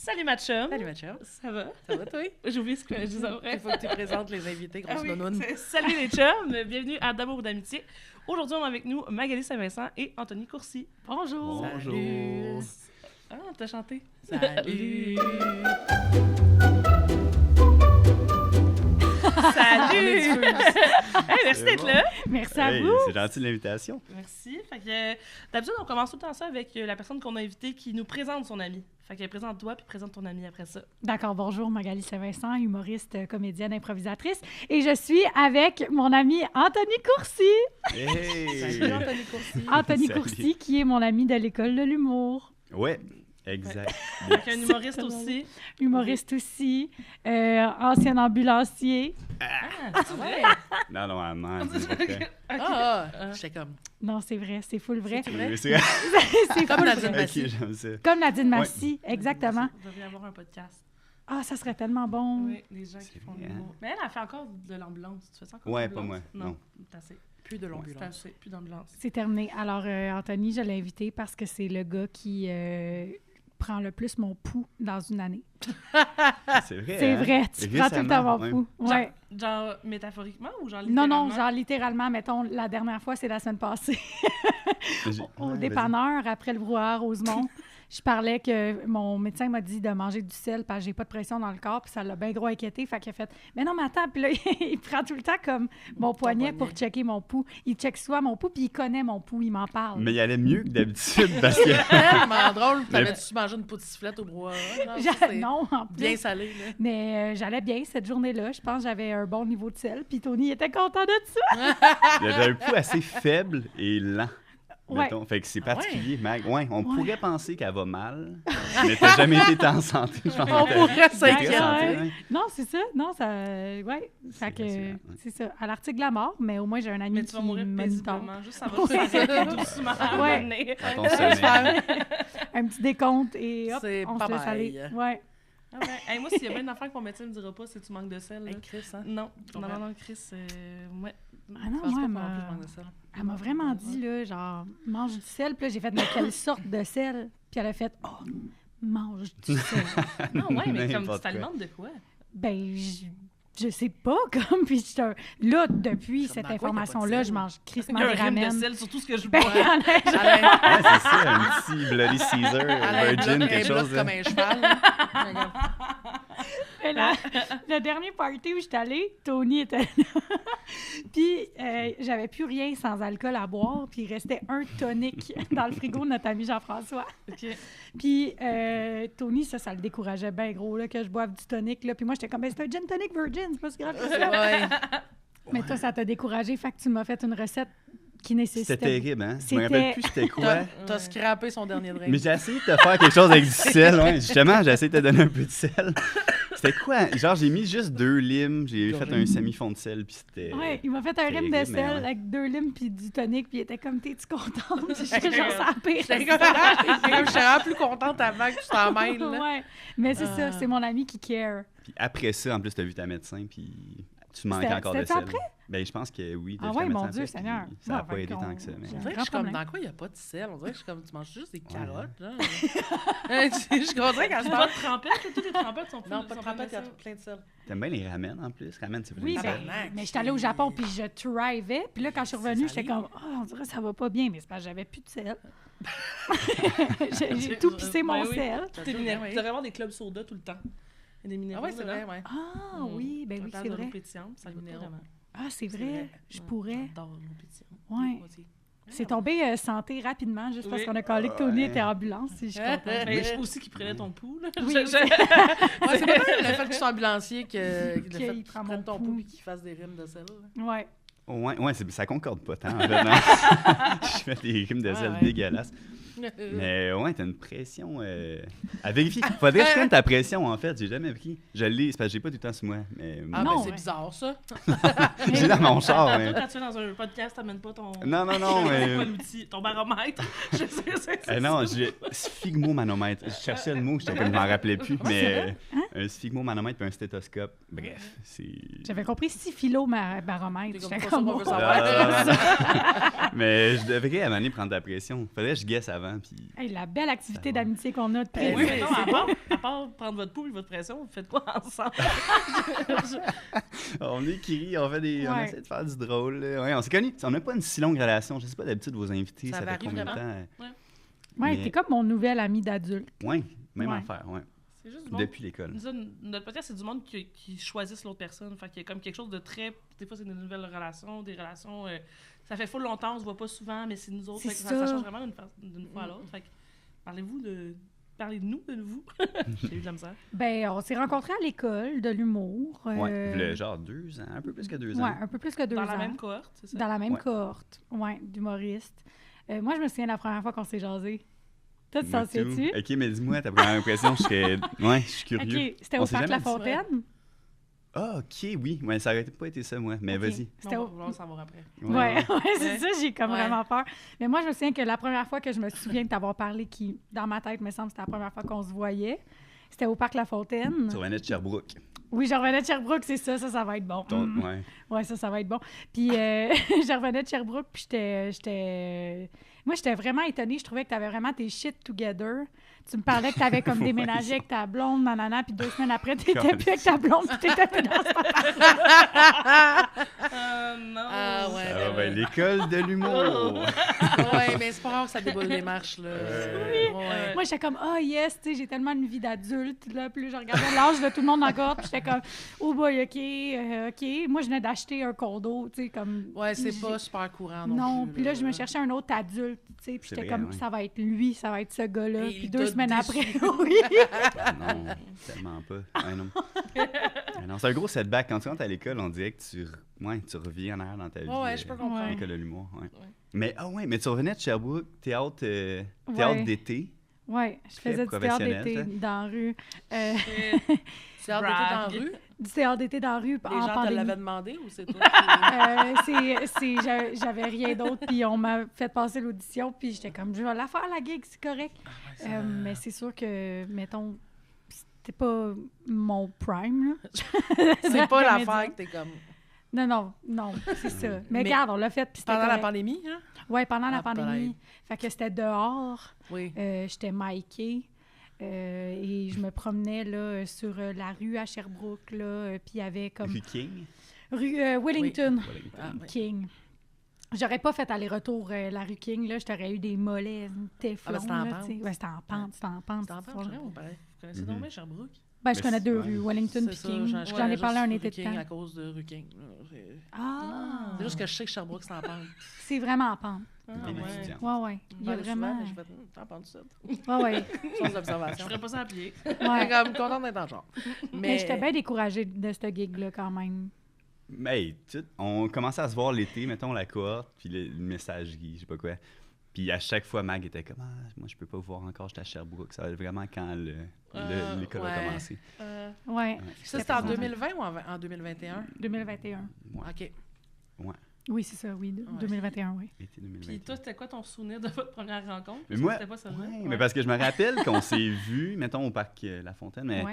Salut ma chum. Salut ma chum. Ça va? Ça va toi? J'ai oublié ce que je disais. Il faut que tu présentes les invités, grosse nounoune. Salut les chums, bienvenue à D'amour ou d'amitié. Aujourd'hui, on a avec nous Magali Saint-Vincent et Anthony Courcy. Bonjour. Bonjour. Ah, t'as chanté. Salut. Salut! Hey, merci d'être là. Merci à Hey, vous. c'est gentil de l'invitation. Merci. Fait que d'habitude, on commence tout le temps ça avec la personne qu'on a invitée qui nous présente son ami. Fait que présente-toi puis présente ton ami après ça. D'accord, bonjour, Magali Saint-Vincent, humoriste, comédienne, improvisatrice. Et je suis avec mon ami Anthony Courcy. Hey! Salut Anthony Courcy. Anthony Salut. Courcy, qui est mon ami de l'école de l'humour. Ouais, exact. Fait un humoriste aussi. Humoriste aussi, ancien ambulancier. Ah, ouais. Non, non, maman, c'est pas vrai. Ah, j'étais comme... Non, c'est vrai, c'est full vrai. Oui, c'est C'est Comme full Nadine vrai. Ok, j'aime ça. Comme Nadine Massy, exactement. Vous devriez avoir un podcast. Ah, ça serait tellement bon. Oui, les gens qui C'est font vrai, de hein. l'humour. Mais elle a fait encore de l'ambulance. Tu fais ça encore? Ouais, de pas l'ambulance? moi, non. C'est assez. Plus de C'est l'ambulance. assez. Plus d'ambulance. C'est terminé. Alors, Anthony, je l'ai invité parce que c'est le gars qui prend le plus mon pouls dans une année. C'est vrai. C'est hein? vrai, tu prends tout le temps mon Récemment, pouls. Ouais. Genre métaphoriquement ou genre Non, littéralement? non, genre littéralement, mettons, la dernière fois, c'est la semaine passée, au Ouais, dépanneur, après le brouhaha Rosemont. Je parlais que mon médecin m'a dit de manger du sel parce que j'ai pas de pression dans le corps, puis ça l'a bien gros inquiété. Fait qu'il a fait « Mais non, mais attends! » Puis là, il prend tout le temps comme mon poignet pour checker mon pouls. Il check soit mon pouls, puis il connaît mon pouls, il m'en parle. Mais il allait mieux que d'habitude parce que. Tellement drôle. Mais- T'avais-tu mangé une poudre sifflette au brouhaha? Genre, J'a- ça, c'est non, en plus. Bien salé, là. Mais j'allais bien cette journée-là. Je pense que j'avais un bon niveau de sel. Puis Tony était content de ça. Il avait un pouls assez faible et lent. Ouais. Mettons. Fait que c'est Ah ouais? particulier, Mag. Ouais, on Ouais. pourrait penser qu'elle va mal, mais t'as jamais été tant en santé. Je pense On que pourrait t'as s'inquiéter. été en santé, Ouais. ouais. Non, c'est ça. Non, ça. Ouais. Fait que rassurant, ouais. c'est ça. À l'article de la mort, mais au moins j'ai un ami Mais tu qui vas mourir monitor. paisiblement. Juste ça va te faire doucement. Ouais. amener. Dans ton sommeil. Un petit décompte et hop, C'est on pas se laisse aller. bye. Ouais. Ah ouais. Hey, moi, s'il y a bien une affaire que mon médecin me dira pas, c'est que tu manques de sel. Là. Hey, Chris, hein? Non, Je non, comprends. non, Chris, ouais. Ah non, Je pense moi, pas elle qu'on a plus m'a- besoin de ça. elle m'a vraiment dit, là, genre, mange du sel. Puis là, j'ai fait, mais quelle sorte de sel? Puis elle a fait, oh, mange du sel. Non, ouais, mais comme tu N'importe quoi. t'alimentes de quoi? Ben, je sais pas, comme. Puis là, depuis Ça cette me donne quoi, information-là, y a pas de je sel? mange Il crissement y a un des rime de ramen. sel sur tout ce que je Ben, bois. Alain, Ouais, c'est ça, un petit Bloody Caesar, Alain Virgin, bloque, quelque un bloc chose. comme là. un cheval. là. Mais le dernier party où j'étais allée, Tony était là. Puis j'avais plus rien sans alcool à boire. Puis il restait un tonic dans le frigo de notre ami Jean-François. OK. Puis Tony, ça le décourageait bien gros là, que je boive du tonic. Là. Puis moi, j'étais comme, ben, c'est un gin tonic virgin, c'est pas si grave que ça. Ouais. Mais toi, ça t'a découragé. Fait que tu m'as fait une recette qui nécessitait... C'était terrible, hein? Je me C'était- rappelle plus c'était quoi. T'as scrappé son dernier drink. Mais j'ai essayé de te faire quelque chose avec du sel, ouais. Justement, j'ai essayé de te donner un peu de sel. C'était quoi? Genre, j'ai mis juste 2 limes, j'ai fait un semi-fond de sel, puis c'était... Ouais, il m'a fait un rime de terrible, sel mais ouais. avec 2 limes puis du tonic, puis il était comme, t'es-tu contente? J'étais genre, ça pire. J'étais comme, j'étais vraiment plus contente avant que tu t'en mêles. là. Ouais, mais c'est Ah. ça, c'est mon ami qui care. Puis après ça, en plus, t'as vu ta médecin, puis tu manquais encore de c'était sel. après? Ben, je pense que oui. t'as Ah vu ta ouais, mon médecin Dieu, après, Seigneur. puis Ça n'a Bon, pas fait aidé qu'on- tant que ça. Mais... j'ai- On dirait que je suis Grand comme, problème. dans quoi il n'y a pas de sel? On dirait que je suis comme, tu manges juste des carottes. Genre. Je comprends quand Tu je pas parle. de trempettes? Toutes les trempettes sont Non, pas de sont trempette, il y a sel. plein de sel. T'aimes bien les ramen, en plus? Ramen, c'est Oui, plein de ben, sel. Tabarnak. mais j'étais allée au Japon, puis je thrivais. Puis là, quand je suis revenue, C'est j'étais salé. comme, oh, on dirait que ça va pas bien, mais c'est parce que j'avais plus de sel. J'ai tout pissé mon Ben oui. sel. Tout est minéraux. Tu devrais avoir des clubs soda tout le temps. Il y a des Ah minéraux. ouais, c'est vrai, ouais. Ah oui, ben oui, c'est vrai. Ça goûte Minéraux. vraiment. Ah, c'est C'est vrai, vrai. je Ouais, pourrais. J'adore l'eau pétillante. Ouais. Moi aussi. C'est tombé santé rapidement, juste parce Oui. qu'on a collé que Tony Ouais. était ambulance. Si je suis contente. Mais je aussi qui prenait ton pouls. Là. Oui, Je- oui. Ouais, c'est pas mal le fait que tu sois ambulancier que le fait Qu'il qu'il prend prenne mon ton pouls. pouls et qu'il fasse des rimes de sel. là. Ouais. Ouais, ça concorde pas tant, en fait. non. Je fais des rimes de sel Ouais. dégueulasses. Mais ouais, t'as une pression à vérifier. Faudrait que je prenne ta pression, en fait. J'ai jamais pris. Je l'ai, c'est parce que j'ai pas tout le temps sur moi. Mais Ah, Non, ben c'est ouais. bizarre, ça. j'ai dans mon char. Tantôt, mais- quand tu es dans un podcast, t'amènes pas ton. Non, non, C'est non. quoi mais... l'outil? Ton baromètre? Je sais, c'est Non, j'ai sphygmomanomètre. Je cherchais le mot, j'étais comme, je m'en rappelais plus. Mais un sphygmomanomètre puis un stéthoscope. Bref, c'est... J'avais compris baromètre. C'est J'étais comme comme, ça qu'on veut Non, savoir. Mais je devrais à un moment donné prendre de la pression. Faudrait que je guesse avant, puis... Hey, la belle activité Ça va. d'amitié qu'on a depuis. Eh Oui, oui, mettons, c'est à part prendre votre pouls et votre pression, vous faites quoi ensemble? On écrit, on fait des... On Ouais. essaie de faire du drôle. Là. Ouais, on s'est connus. On n'a pas une si longue relation. Je sais pas d'habitude vos invités, Ça ça fait varie combien de vraiment. temps? Ouais, Mais- t'es comme mon nouvel ami d'adulte. Ouais, même Ouais. affaire, ouais. C'est juste du monde. Depuis l'école. Nous autres, notre podcast, c'est du monde qui choisissent l'autre personne. Fait qu'il y a comme quelque chose de très. Des fois, c'est des nouvelles relations, des relations. Ça fait full longtemps, on se voit pas souvent, mais c'est nous autres. C'est Fait que ça. ça change vraiment d'une fois à l'autre. Fait que parlez-vous de. Parlez de nous, de vous. J'ai eu de la misère. Ben, on s'est rencontrés à l'école de l'humour. Ouais, v'là genre 2 ans, un peu plus que 2 ans. Ouais, un peu plus que 2 Dans ans. la même cohorte, c'est ça? Dans la même Ouais. cohorte, ouais, d'humoristes. Moi, je me souviens de la première fois qu'on s'est jasé. Toi, tu t'en Moi, tout. souviens-tu? Ok, mais dis-moi ta première impression, je serais... Ouais, je suis curieux. OK, c'était On au s'est parc jamais La dit. Fontaine. Ah, ok, oui. Ouais, ça aurait pas été ça, moi. Mais Ok. vas-y. C'était au... On va savoir après. Ouais, c'est Ouais. ça, j'ai comme Ouais. vraiment peur. Mais moi, je me souviens que la première fois que je me souviens de t'avoir parlé, qui, dans ma tête, me semble, c'était la première fois qu'on se voyait, c'était au parc La Fontaine. Tu revenais de Sherbrooke. Oui, je revenais de Sherbrooke, c'est ça, ça va être bon. Ouais. Ouais, ça va être bon. Puis, je revenais de Sherbrooke, puis moi, j'étais vraiment étonnée. Je trouvais que tu avais vraiment tes shit together. Tu me parlais que tu avais comme Ouais, déménagé ça. avec ta blonde, nanana, puis 2 semaines après, tu Calme. plus avec ta blonde, puis tu plus dans ce Non. Ah ouais, Ça va, ouais. ben, l'école de l'humour. Ouais, mais c'est pas rare que ça déboule les marches, là. Ouais. Moi, j'étais comme, oh yes, tu sais, j'ai tellement une vie d'adulte, là. Puis là, je regardais l'âge de tout le monde encore, puis j'étais comme, oh boy, OK. Moi, je venais d'acheter un condo, tu sais, comme. Ouais, c'est j'ai- pas super courant Non, plus, puis là, je me cherchais un autre adulte, tu sais, puis C'est j'étais vrai, comme, ouais. ça va être lui, ça va être ce gars-là. Et Puis il 2 t'a semaines déçu. après, oui. Ah non, tellement pas. Ouais, non. Ah non, c'est un gros setback. Quand tu rentres à l'école, on dirait que tu reviens en arrière dans ta vie. Ouais, je peux comprendre. Ouais. L'école de l'humour, ouais. Ouais. Mais, mais tu revenais de Sherbrooke, théâtre Ouais. d'été. Ouais, je Très faisais du théâtre professionnel, d'été ça. dans la rue. C'est hâte d'été dans la Brag. rue. Du théâtre d'été dans la rue Les en gens te pandémie. l'avaient demandé ou c'est toi qui... J'avais rien d'autre, puis on m'a fait passer l'audition, puis j'étais comme, je vais la faire, la gig, c'est correct. ça- Mais c'est sûr que, mettons, c'était pas mon prime, là. C'est pas Comédienne. l'affaire que t'es comme... Non, c'est ça. Mais Mais regarde, on l'a fait, puis c'était Pendant la correct. pandémie, hein? Ouais, pendant la Ah, pandémie. Fait que c'était dehors, Oui. j'étais micée. Et je me promenais là, sur la rue à Sherbrooke, là, puis il y avait comme... Rue King. Rue Wellington. Ah, oui. King. J'aurais pas fait aller-retour la rue King, là, je t'aurais eu des mollets, une téflon. Ah, ben, c'était en là, pente. tu sais. Ouais, c'était en pente, c'était en pente. C'est en cette fait, fois-là. on paraît. Vous connaissez Mhm. donc bien Sherbrooke? Ben, je Mais connais c'est- 2 ouais. rues, Wellington C'est puis ça, King. j'en J'en ai connais parlé un juste été de King temps. à cause de Rue King. là. Ah! C'est juste que je sais que Sherbrooke, c'est en pente. C'est vraiment en pente. Ah, Des ouais. étudiants. Ouais. Il y a Ben, souvent, vraiment... mais je fais, t'en penses ça? Ouais. Sans Je observation. ferais pas ça à pied. Ouais. Comme contente d'être en genre. Mais j'étais bien découragée de ce gig-là, quand même. Mais on commençait à se voir l'été, mettons, la cohorte, puis le messagerie, je sais pas quoi. Puis à chaque fois, Mag était comme moi, je peux pas vous voir encore, j'étais à Sherbrooke. Ça va être vraiment quand l'école ouais. a commencé. Ouais. Ça, c'était en 2020 ou en 2021? 2021. Ouais. OK. Oui, c'est ça, oui. 2021, oui. Été 2021. Puis toi, c'était quoi ton souvenir de votre première rencontre? Mais Parce que moi, c'était pas celle-là. ouais, Ouais. mais parce que je me rappelle qu'on s'est vus, mettons, au parc La Fontaine, mais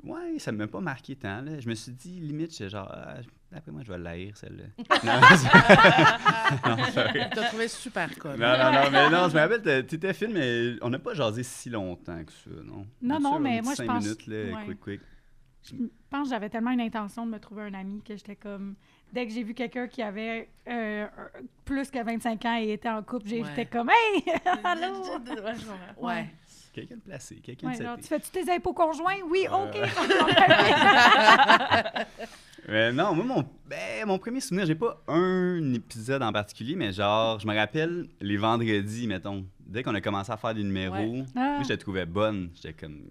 Ouais. ça ne m'a pas marqué tant. Là. Je me suis dit, limite, j'étais genre, après moi, je vais l'haïr, celle-là. non, sorry. T'as trouvé super conne. mais non, je me rappelle, t'étais fine, mais on n'a pas jasé si longtemps que ça, non? Non, Bien sûr, mais un moi, petit je 5 pense- minutes, là, ouais. quick. Je pense que j'avais tellement une intention de me trouver un ami que j'étais comme... Dès que j'ai vu quelqu'un qui avait plus que 25 ans et était en couple, j'étais Ouais. comme « Hey! Allô? Ouais, je comprends. Ouais. Quelqu'un de placé, quelqu'un Ouais, de genre, seté. tu fais-tu tes impôts conjoints? Oui, OK. Mais non, moi, mon premier souvenir, j'ai pas un épisode en particulier, mais genre, je me rappelle les vendredis, mettons. Dès qu'on a commencé à faire des numéros, Ouais. Ah. moi, je la trouvais bonne. J'étais comme,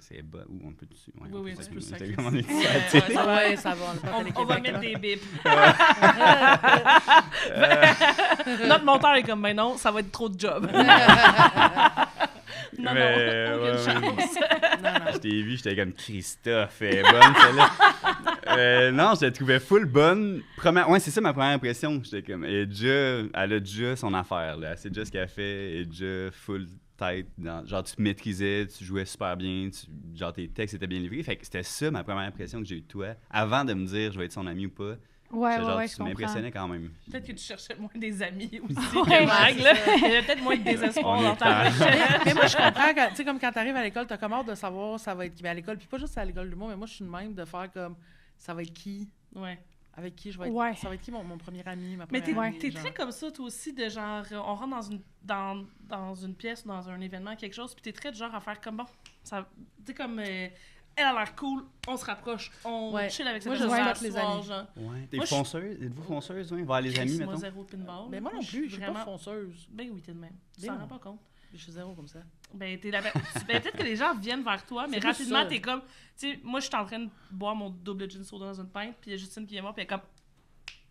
c'est bonne. Ou on peut dessus. Ouais, Oui, on oui, peut tu peux dessus. sacrer. J'étais comme, on est Ouais, à la ouais, télé. ça va. Ouais, ça va. On va mettre des bips. Euh, Notre monteur est comme, ben non, ça va être trop de job. Non, Mais, non, ouais, aucune chance. Je t'ai vu, j'étais comme Christophe, elle est bonne celle-là. Non, je la trouvais full bonne. Ouais, c'est ça ma première impression. J'étais comme, elle a déjà son affaire, là. Elle sait déjà ce qu'elle fait, elle est déjà full tête. Genre, tu te maîtrisais, tu jouais super bien, genre, tes textes étaient bien livrés. Fait que c'était ça ma première impression que j'ai eue de toi. Avant de me dire je vais être son ami ou pas, Ouais, genre, ouais, tu je comprends. m'impressionnais quand même. Peut-être que tu cherchais moins des amis aussi Ouais, que Mag, là. Il y avait peut-être moins de désespoir On dans est ta temps. recherche. Mais moi, je comprends, tu sais, comme quand t'arrives à l'école, t'as comme hâte de savoir ça va être qui. Mais à l'école, puis pas juste à l'école de l'humour, mais moi, je suis de même de faire comme ça va être qui, Ouais. avec qui je vais être. Ouais. Ça va être qui mon premier ami, ma Mais première amie. t'es genre. très comme ça, toi aussi, de genre, on rentre dans une pièce, dans un événement, quelque chose, puis t'es très du genre à faire comme bon, ça, tu sais, comme, elle a l'air cool, on se rapproche, on Ouais. chill avec cette Moi, je personne respecte ce les soir, amis. genre. Ouais. Moi, Êtes-vous fonceuse, ouais, vers les amis, Moi, mettons? zéro pinball. Mais moi non plus, je suis pas fonceuse. Ben oui, t'es de même. Tu Ben t'en non. rends pas compte. Je suis zéro comme ça. Ben, peut-être que les gens viennent vers toi, mais C'est juste rapidement, ça. t'es comme, tu sais, moi, je suis en train de boire mon double gin soda dans une pinte, puis il y a Justine qui vient voir, puis elle est comme,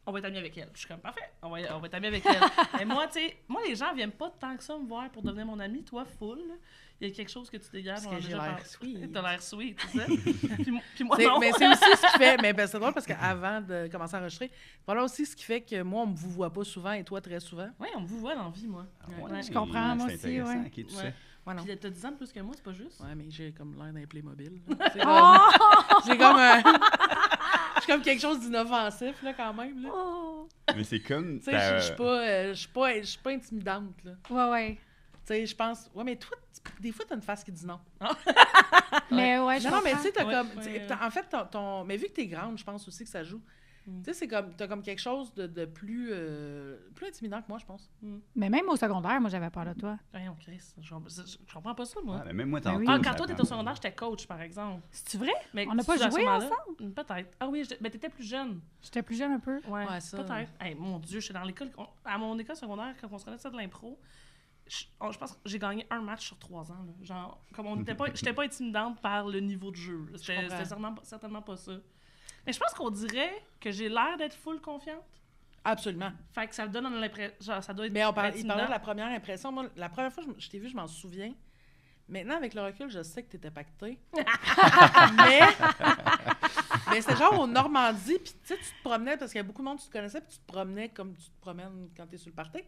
on va être amis avec elle. Je suis comme, parfait, on va être amis avec elle. Mais moi, tu sais, les gens viennent pas tant que ça me voir pour devenir mon ami. Toi, full, là, il y a quelque chose que tu dégages. Parce on en a que j'ai déjà l'air parlé. sweet. T'as l'air sweet, c'est ça? puis moi, C'est- non. mais c'est aussi ce qui fait. Mais ben, c'est drôle parce qu'avant de commencer à enregistrer, voilà aussi ce qui fait que moi, on me vous voit pas souvent et toi très souvent. Ouais, on vous voit dans la vie, moi. Ah Ouais. Je comprends, moi c'est aussi, intéressant, ouais. ok, tout Ouais. ça. Ouais, non. Puis t'as 10 ans de plus que moi, c'est pas juste? Ouais, mais j'ai comme l'air d'un Playmobil. C'est Oh! j'ai comme je suis comme quelque chose d'inoffensif, là, quand même. Là. Oh! Mais c'est comme. Tu sais, je suis pas intimidante, là. Ouais, ouais. Tu sais, je pense... Ouais, mais toi, des fois, t'as une face qui dit non. Mais ouais, je Non, non, mais tu comprends. sais, t'as Ouais, comme... ouais, tu sais, ouais. en fait, mais vu que t'es grande, je pense aussi que ça joue. Mm. Tu sais, c'est comme... T'as comme quelque chose de plus... plus intimidant que moi, je pense. Mais même au secondaire, moi, j'avais peur de toi. Voyons, Chris, je comprends pas ça, moi. Ouais, mais même moi, Ben tantôt. oui. Ah, je quand toi, t'étais l'apprends. au secondaire, j'étais coach, par exemple. C'est-tu vrai? Mais On n'a pas tu, à ce joué moment-là? Peut-être. Ah oui, mais t'étais plus jeune. J'étais plus jeune un peu. Ouais, Ouais, ça. peut-être. Hey, mon Dieu, je suis dans l'école. À mon école secondaire, quand on se connaissait de l'impro, je pense que j'ai gagné un match sur 3 ans. Là. Genre, comme on n'était pas, j'étais pas intimidante par le niveau de jeu. là. C'était certainement pas ça. Mais je pense qu'on dirait que j'ai l'air d'être full confiante. Absolument. Fait que ça me donne l'impression. Genre, ça doit être. Mais il parlait intimidant. de la première impression. Moi, la première fois que je t'ai vu, je m'en souviens. Maintenant, avec le recul, je sais que t'étais pacté. mais c'était genre au Normandie, puis tu sais, tu te promenais, parce qu'il y a beaucoup de monde que tu te connaissais, puis tu te promenais comme tu te promènes quand t'es sur le party.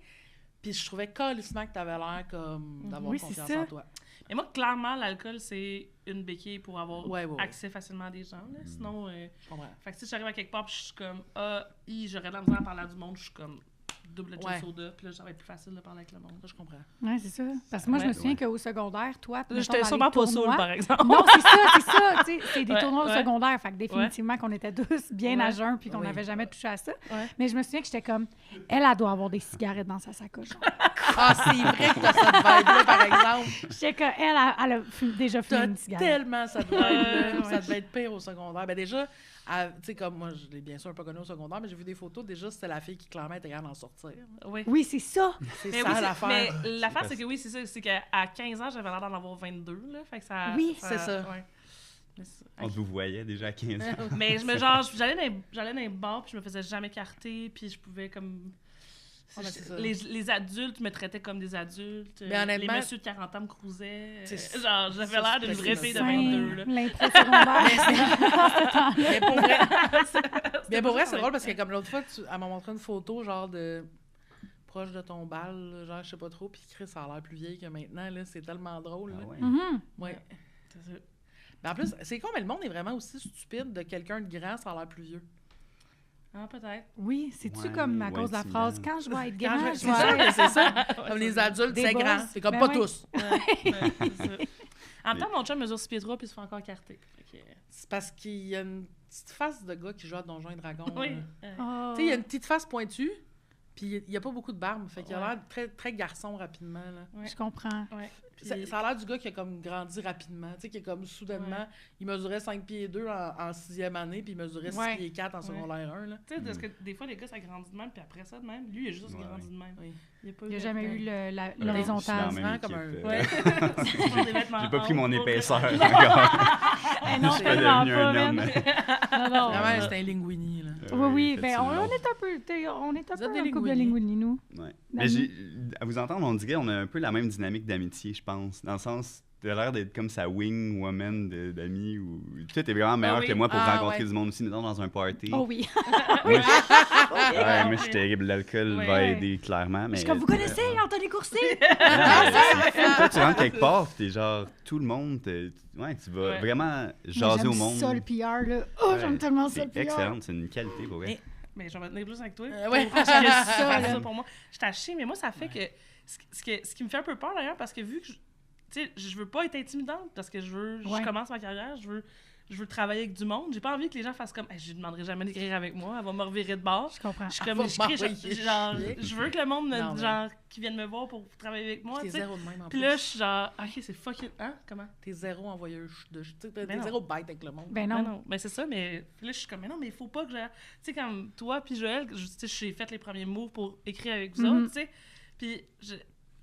Puis je trouvais calissement que t'avais l'air comme d'avoir Oui, c'est confiance ça. en toi. Mais moi, clairement, l'alcool, c'est une béquille pour avoir Ouais. accès facilement à des gens. Là. Sinon. Je comprends. Fait que si j'arrive à quelque part, puis je suis comme, j'aurais de la misère à parler à du monde, je suis comme, double gin Ouais. soda, puis là, ça va être plus facile de parler avec le monde. Ça, je comprends. Ouais, c'est ça. Parce que moi, je me Ouais. souviens qu'au secondaire, toi, mettons, J'étais dans sûrement les pas saoule, tournois- par exemple. Non, c'est ça. Tu sais, c'est des Ouais, tournois au ouais. secondaire. Fait que définitivement qu'on était tous bien Ouais. à jeun puis qu'on Oui. n'avait jamais touché à ça. Ouais. Mais je me souviens que j'étais comme, elle doit avoir des cigarettes dans sa sacoche. Ah, c'est vrai que t'as cette vibe-là, par exemple. J'étais comme, elle a déjà fumé T'as une cigarette. tellement cette vibe-là. Ouais. Ça devait être pire au secondaire. Ben déjà, tu sais, comme moi, je l'ai bien sûr pas connue au secondaire, mais j'ai vu des photos. Déjà, c'était la fille qui clairement était capable d'en sortir. Oui. Oui, c'est ça. C'est Mais ça oui, l'affaire. Mais l'affaire, c'est que oui, c'est ça. C'est qu'à 15 ans, j'avais l'air d'en avoir 22. Là, fait que ça, Oui, c'est ça. Ouais. Mais c'est- On vous voyait déjà à 15 ans. Mais j'allais dans les bars, puis je me faisais jamais carter, puis je pouvais comme. Ah, ben, c'est ça. Les adultes me traitaient comme des adultes. Mais honnêtement- les messieurs de 40 ans me cruisaient. C'est- Genre, j'avais ça, l'air d'une c'est vraie fille de innocent. 22. Là. L'impro secondaire. Mais pour vrai, mais pour vrai, c'est pas drôle parce que comme l'autre fois, elle m'a montré une photo genre de proche de ton bal, là, genre je sais pas trop, puis Chris ça a l'air plus vieille que maintenant, là, c'est tellement drôle. Ah Là. ouais. Mhm. Ouais. C'est ça. Mais en plus, c'est con, mais le monde est vraiment aussi stupide de quelqu'un de grand, ça a l'air plus vieux. Ah, peut-être. Oui, c'est-tu Ouais, comme à ouais, cause de la intimidant. phrase « Quand je vais être Quand grand, je- je c'est ça, vais mais c'est ça. Ouais, Comme c'est les ça. adultes, Des c'est boss. grand. C'est comme Ben pas ouais. tous. Ouais, c'est ça. En même temps, mon chum mesure 6 pieds 3 puis il se fait encore carter. Fait que, C'est parce qu'il y a une petite face de gars qui joue à Donjons et Dragons. oui. là. Oh. Tu sais, il y a une petite face pointue, puis il y a pas beaucoup de barbe. Fait qu'il a Ouais. l'air très, très garçon rapidement. Là. Ouais. Je comprends. Ouais. Puis- Ça a l'air du gars qui a comme grandi rapidement. Tu sais, qui a comme soudainement... Ouais. Il mesurait 5 pieds 2 en 6e année, puis il mesurait 6 Ouais. pieds 4 en secondaire 1. Là. Tu sais, parce que des fois, les gars, ça grandit de même, puis après ça, de même. Lui, il a juste Ouais. grandi de même. Oui. Il a pas Il n'y a de- jamais eu Ouais. l'horizontale. Je suis dans la même Comme équipe, un- Ouais. J'ai pas pris mon épaisseur encore. Eh non, Je suis pas tellement devenu pas, un homme. man. Non, non. Vraiment, c'était un linguini. Là. Oui, oui. Ben, on effectivement. est un peu, on est un Vous êtes peu des un couple de linguini. linguini, nous. Ouais. D'amis. Mais à vous entendre, on dirait qu'on a un peu la même dynamique d'amitié, je pense. Dans le sens, t'as l'air d'être comme sa wing woman d'amis. Ou... Toi, t'es vraiment meilleur que moi pour rencontrer du monde aussi, mettons, dans un party. Oh oui. Moi, je suis terrible. L'alcool va aider, clairement. Mais, je suis comme, vous connaissez Anthony Coursier? Toi, tu rentres quelque part, t'es genre, tout le monde, tu vas vraiment jaser au monde. J'aime ça, le PR, là. Oh, j'aime tellement ça, le PR. C'est excellent, c'est une qualité, pour vrai. Mais je vais me tenir plus avec toi. Parce que ça pour moi. Je t'achète, mais moi, ça fait que... Ce qui me fait un peu peur, d'ailleurs, parce que vu que... je veux pas être intimidante, parce que je commence ma carrière, je veux travailler avec du monde. J'ai pas envie que les gens fassent comme je lui demanderai jamais d'écrire avec moi, elle va me revirer de bord. Je comprends. Je suis comme je veux que le monde qui vienne me voir pour travailler avec moi. T'es zéro de même en plus. Puis là, je suis genre OK, c'est fucking comment? T'es zéro envoyeuse t'es zéro bête avec le monde. Ben non. Ben c'est ça, mais là je suis comme mais non, mais il faut pas que tu sais comme toi puis Joël, j'ai fait les premiers moves pour écrire avec vous autres, tu sais. Puis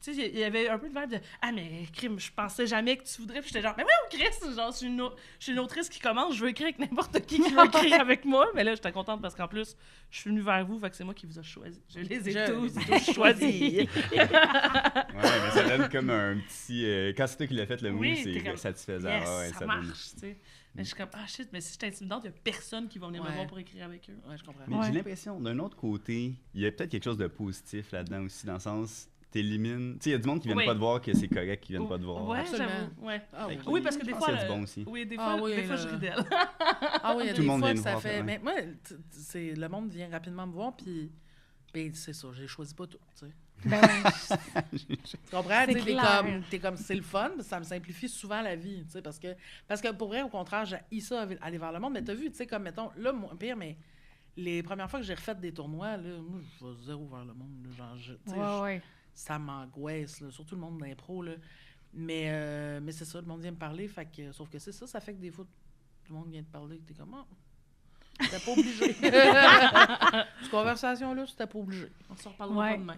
tu sais, il y avait un peu de vibe de « Ah, mais crime, je pensais jamais que tu voudrais. » Puis j'étais genre « Mais oui, Chris, genre, je suis une autrice qui commence, je veux écrire avec n'importe qui veut écrire avec moi. » Mais là, j'étais contente parce qu'en plus, je suis venue vers vous, fait que c'est moi qui vous ai choisi. Je les ai tous choisis. Mais ça donne comme un petit... quand c'est toi qui l'as fait, le move, c'est comme, satisfaisant. Yes, ça marche, tu sais. Mais je suis comme « Ah, shit, mais si je suis intimidante, il n'y a personne qui va venir me voir pour écrire avec eux. » Ouais, je comprends. Mais j'ai l'impression, d'un autre côté, il y a peut-être quelque chose de positif là-dedans aussi, dans le sens... T'élimines. Tu sais, il y a du monde qui viennent pas te voir que c'est correct qu'ils viennent pas te voir. Ouais, j'avoue. Ouais. Oui, parce que des fois. C'est du bon aussi. Oui, des fois, je ris d'elle. Ah oui, il y a tout des le monde fois vient que ça voir, fait. Mais moi, le monde vient rapidement me voir, puis. Ben, c'est ça, je les choisis pas tout, tu sais. Ben tu comprends? T'es comme, c'est le fun, ça me simplifie souvent la vie, tu sais, parce que pour vrai, au contraire, j'ai ça aller vers le monde. Mais t'as vu, tu sais, comme, mettons, là, pire, mais les premières fois que j'ai refait des tournois, là, moi, je vais zéro vers le monde, là, genre, ça m'angoisse, là, surtout le monde d'impro, là. Mais c'est ça, le monde vient me parler, fait que, sauf que c'est ça, ça fait que des fois, tout le monde vient te parler, que t'es comme, t'es pas obligé. Cette conversation-là, c'était pas obligé. On s'en reparlera pas demain.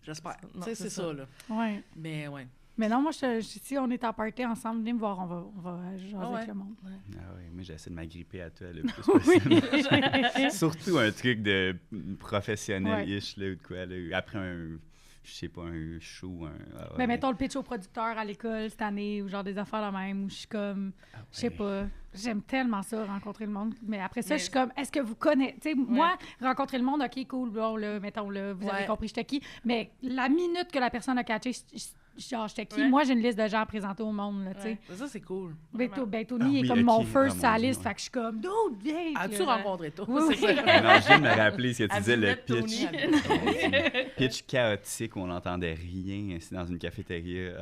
J'espère. Tu sais, c'est ça, là. Ouais. Mais ouais. Mais non, moi, si on est en party ensemble, venez me voir, on va jaser avec le monde. Ah oui, moi, j'essaie de m'agripper à toi le plus possible. Surtout un truc de professionnel-ish, là, ou de quoi, là, après je sais pas, un show, Mais mettons le pitch au producteur à l'école cette année, ou genre des affaires de même, où je suis comme, je sais pas, j'aime tellement ça, rencontrer le monde. Mais après ça, je suis comme, est-ce que vous connaissez, tu sais, moi, rencontrer le monde, OK, cool, bon, là, mettons, là, vous avez compris, j'étais qui. Mais la minute que la personne a catché, genre, j'étais qui? Moi, j'ai une liste de gens à présenter au monde, là, tu sais. Ça, c'est cool. Ben, Tony est comme mon first sur la liste, fait que je suis comme, dude, viens! As-tu rencontré toi? Oui. Non, je viens de me rappeler ce que tu disais, le pitch. Pitch chaotique où on n'entendait rien, c'est dans une cafétéria.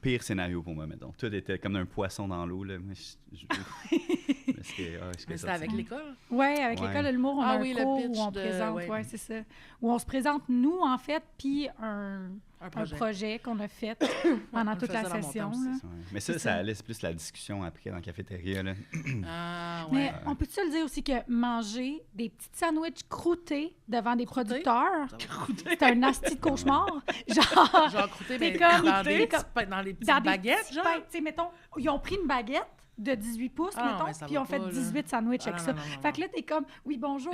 Pire scénario pour moi, mettons. Tout était comme un poisson dans l'eau, là. Moi, mais c'était avec l'école? Oui, avec l'école de l'humour, on a un cours le pitch où on présente, c'est ça. Où on se présente, nous, en fait, puis un projet qu'on a fait pendant toute la session. Là. Mais ça laisse plus la discussion après dans la cafétéria. Là. Mais on peut-tu le dire aussi que manger des petits sandwichs croûtés devant des producteurs, c'est un asti de cauchemar. Genre croûté, mais dans les petites baguettes, genre? Tu sais, mettons, ils ont pris une baguette de 18 pouces, mettons, puis on fait 18 sandwichs avec ça. Fait que là, t'es comme, oui, bonjour,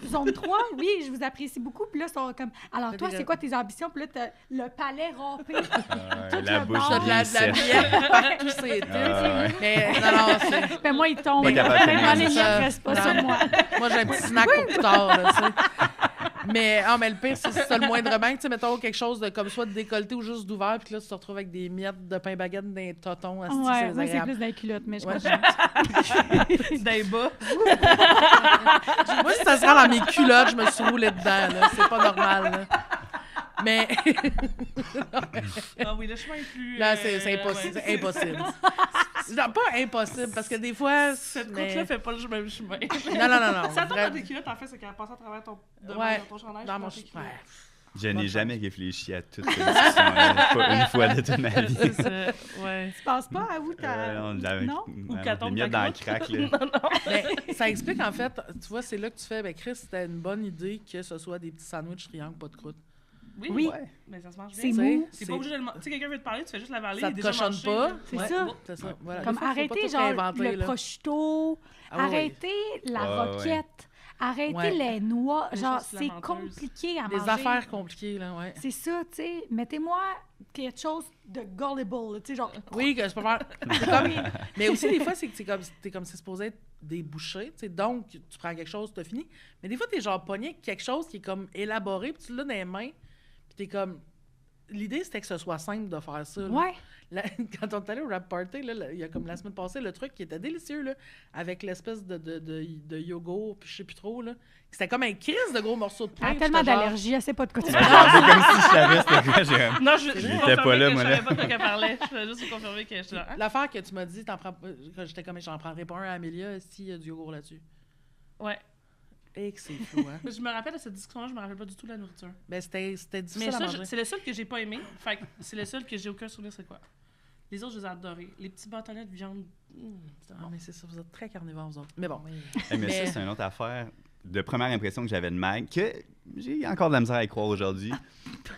zone 3, oui, je vous apprécie beaucoup. Puis là, ils sont comme, alors toi, c'est quoi tes ambitions? Puis là, t'as le palais râpé. La bouche de la bière partout, c'est Mais non, c'est... Ben moi, il tombe. Pas capable de les miettes restent pas sur moi. Moi, j'ai un petit snack pour plus tard, là, tu sais. Mais le pire, c'est ça le moindrement. Tu sais, mettons quelque chose de comme soit de décolleté ou juste d'ouvert, puis là, tu te retrouves avec des miettes de pain baguette dans les totons. Ouais, c'est plus dans les culottes, mais je comprends. Dans les bas. Moi, si ça se rend dans mes culottes, je me suis roulée dedans, là. C'est pas normal, là. Mais... Ah oui, le chemin est plus... Là, c'est impossible. C'est impossible. Non, pas impossible, parce que des fois... Cette course-là fait pas le même chemin. Non. Ça tombe dans des culottes, en fait, c'est qu'elle passe à travers ton chandail. Dans mon Je n'ai jamais réfléchi à toute cette discussion-là, pas une fois de toute ma vie. Tu penses pas à où t'as... Non? Ou qu'elle tombe dans le crack, là. Non. Mais ça explique, en fait, tu vois, c'est là que tu fais, Chris, c'était une bonne idée que ce soit des petits sandwichs triangles, pas de croûte. Oui. Mais ça se mange bien. C'est mou. C'est pas obligé de le manger. Tu sais, quelqu'un veut te parler, tu fais juste l'avaler. Ça te cochonne pas. C'est ça. Voilà. Comme arrêtez, genre, le prosciutto, arrêtez la roquette, Arrêtez les noix. Les Genre, choses c'est lamenteuses. compliqué à Des manger. affaires compliquées, là, ouais. C'est ça, tu sais. Mettez-moi quelque chose de gullible, tu sais, genre... Oui, que je peux faire. C'est comme... Mais aussi, des fois, c'est que c'est supposé être des bouchées, tu sais. Donc, tu prends quelque chose, t'as fini. Mais des fois, t'es genre pogné avec quelque chose qui est comme élaboré, puis tu l'as dans les mains, puis t'es comme. L'idée, c'était que ce soit simple de faire ça. Là. Ouais. Quand on est allé au rap party, là, il y a comme la semaine passée, le truc qui était délicieux, là, avec l'espèce de yogourt, puis je sais plus trop, là. C'était comme un crise de gros morceaux de pain. Elle a puis tellement j'étais genre- d'allergies, elle sait pas de quoi tu C'est parles. comme si je savais c'était quoi. J'ai... Non, je J'étais pas là, moi, Je là. savais pas de quoi qu'elle parlait. Je voulais juste confirmer que j'étais là. Hein? L'affaire que tu m'as dit, quand j'étais comme, j'en prendrais pas un à Amélia s'il y a du yogourt là-dessus. Ouais. Et que c'est fou, hein? Je me rappelle de cette discussion-là, je me rappelle pas du tout de la nourriture. Ben, c'était difficile Mais à ça, manger. c'est le seul que j'ai pas aimé. Fait que c'est le seul que j'ai aucun souvenir, c'est quoi. Les autres, je les ai adorés. Les petits bâtonnets de viande. C'était Ah, bon. mais c'est ça, vous êtes très carnivores, vous autres. Mais bon. Hey, mais ça, c'est une autre affaire de première impression que j'avais de Mag, que j'ai encore de la misère à y croire aujourd'hui.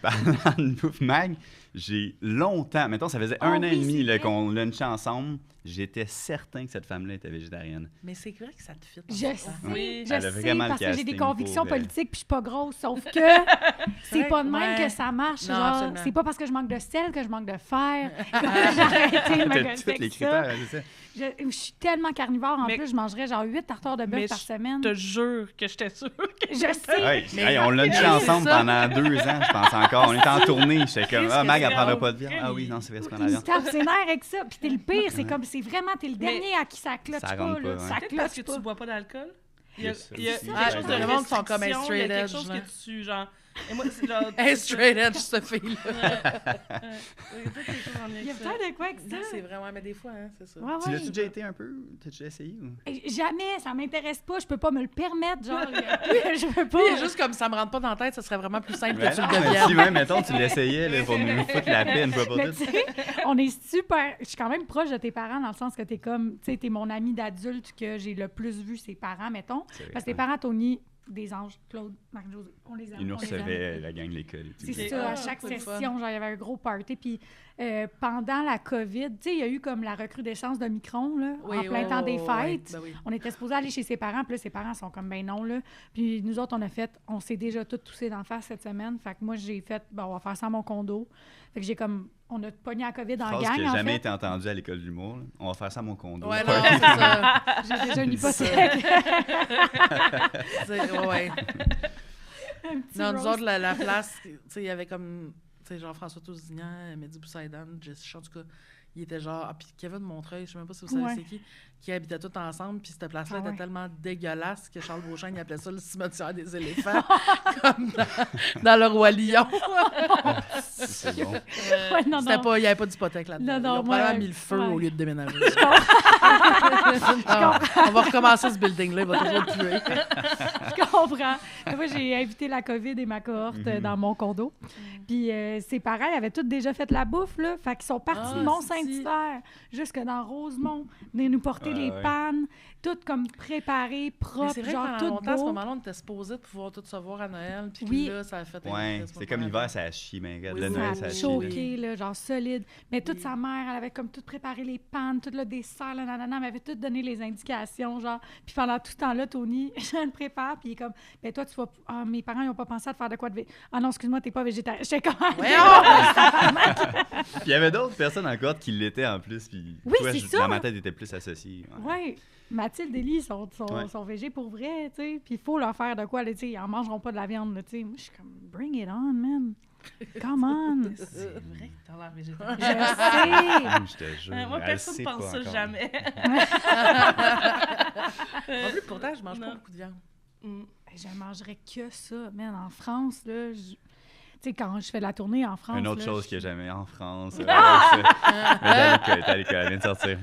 Parlant de bouffe Mag, j'ai longtemps, mettons, ça faisait un an et demi là, qu'on lunchait ensemble, j'étais certain que cette femme-là était végétarienne. Mais c'est vrai que ça te fit. Je sais, Oui. je Elle a sais, vraiment le parce que j'ai des casting convictions pour, politiques puis je suis pas grosse, sauf que c'est vrai, pas de même ouais. que ça marche. Non, Genre, absolument. c'est pas parce que je manque de sel que je manque de fer. J'ai arrêté de me T'as gosser tous les avec ça. critères, c'est ça. Je suis tellement carnivore, en Mais- plus, je mangerais genre 8 tartares de Mais bœuf par semaine. Je te jure que j'étais sûre que Je sais. Hey, Mais- hey, on lunchait c'est ensemble ça. pendant 2 ans, je pense encore. On était en tournée, j'étais comme, Qu'est-ce ah, que Mag, elle c'est prendra grave? pas de viande. Ah oui, non, c'est vrai, c'est pas de la Il viande. se tape ses nerfs avec ça. Puis t'es le pire, c'est comme, c'est vraiment, t'es le dernier à qui ça cloche Ça pas, rentre là. pas, ouais. Ça peut-être parce cloche que pas. tu bois pas d'alcool. Il y a, Yes, il y a aussi. quelque Ah, chose de le monde sont comme un restriction, straight il y a quelque edge, chose là. que tu, genre... Et moi, c'est genre... Hey, straight edge, cette fille-là. Il y a peut-être quelque chose en lien Il y a avec ça. peut-être de quoi avec ça. C'est vraiment, mais des fois, hein, c'est ça. Ouais, Tu ouais. l'as-tu déjà été un peu? T'as déjà essayé? Ou... Jamais, ça m'intéresse pas, je peux pas me le permettre, genre, je peux pas. Puis, il est juste comme ça me rentre pas dans la tête, ça serait vraiment plus simple Ben que tu le non, mais deviennes. si, même, mettons, tu l'essayais là, pour nous foutre la peine, pas pour Mais tout. tu sais, on est super. Je suis quand même proche de tes parents dans le sens que t'es comme, tu sais, t'es mon ami d'adulte que j'ai le plus vu ses parents, mettons. C'est vrai, Parce que tes ouais. parents, Tony, des anges, Claude, Marc-José, on les aime. Ils nous on les aime. recevaient la gang de l'école et tout. C'est Ok. ça, à Ah, chaque c'est le fun. session, genre, il y avait un gros party. Puis pendant la COVID, tu sais, il y a eu comme la recrudescence de Micron, là, en plein temps des fêtes. Ben oui. On était supposé aller chez ses parents, puis là, ses parents sont comme, ben non, là. Puis nous autres, on s'est déjà tous toussés d'en face cette semaine. Fait que moi, j'ai fait, bon, on va faire ça à mon condo. Fait que j'ai comme, on a pogné la COVID en Phrase gang, qui n'a en jamais fait. été entendue à l'école de l'humour. Là. On va faire ça à mon condo. Ouais, non, c'est ça. J'ai déjà une C'est hypothèque. Ouais. Un petit Non, nous roast. autres, la place, tu sais, il y avait comme, tu sais, Jean-François Tousignan, Mehdi Boussaïdan, Jess, en tout cas, il était genre, ah, puis Kevin Montreuil, je sais même pas si vous savez Ouais. c'est qui habitaient tous ensemble, puis cette place-là Ah était ouais. tellement dégueulasse que Charles Beauchamp, il appelait ça le cimetière des éléphants, comme dans le Roi Lion. C'est bon. Ouais, non, C'était non. pas, il n'y avait pas d'hypothèque là-dedans. Non, non, Ils ont moi, probablement mis le feu ouais. au lieu de déménager. Non, on va recommencer ce building-là, il va toujours puer. Je comprends. Moi, j'ai invité la COVID et ma cohorte dans mon condo. Puis c'est pareil, ils avaient tous déjà fait la bouffe, là. Fait qu'ils sont partis Ah, de Mont-Saint-Hilaire jusque dans Rosemont, venir nous porter Ouais, les ouais. pannes, toutes comme préparées, Mais propres, c'est vrai genre que pendant tout longtemps, à ce beau. moment-là, on était supposés de pouvoir tout se voir à Noël, puis Oui. que là, ça a fait... Ouais, c'est comme l'hiver, ça a chié, mais regarde, Oui, le oui, Noël, oui, ça a oui. chié. là. Choqué, là, genre solide. Mais toute Oui. sa mère, elle avait comme tout préparé les pannes, tout le dessert, là, nanana, elle m'avait tout donné les indications, genre. Puis pendant tout ce temps-là, Tony, je le prépare, puis il est comme, ben toi, tu vas... Ah, mes parents, ils n'ont pas pensé à te faire de quoi de... Ah non, excuse-moi, t'es pas végétarien. J'étais comme... Puis il y avait d'autres personnes encore qui l'étaient en plus. Puis Oui, toi, c'est ça. dans ma tête, était plus associé. Ouais. Mathilde et Lily sont Ouais. végés pour vrai, tu sais. Puis il faut leur faire de quoi, là, tu sais. Ils en mangeront pas de la viande, là, tu sais. Moi, je suis comme, bring it on, man. Come on. C'est vrai que t'as l'air végétarien. Je sais. Je te jure. Moi, elle personne sait ne pense pas ça encore. jamais. En plus, pourtant, je mange pas Non. beaucoup de viande. Mm. Je mangerais que ça, man. En France, là, tu sais, quand je fais la tournée en France, Une autre là, chose je- qu'il n'y a jamais en France. Mais t'es à l'école, elle vient de sortir.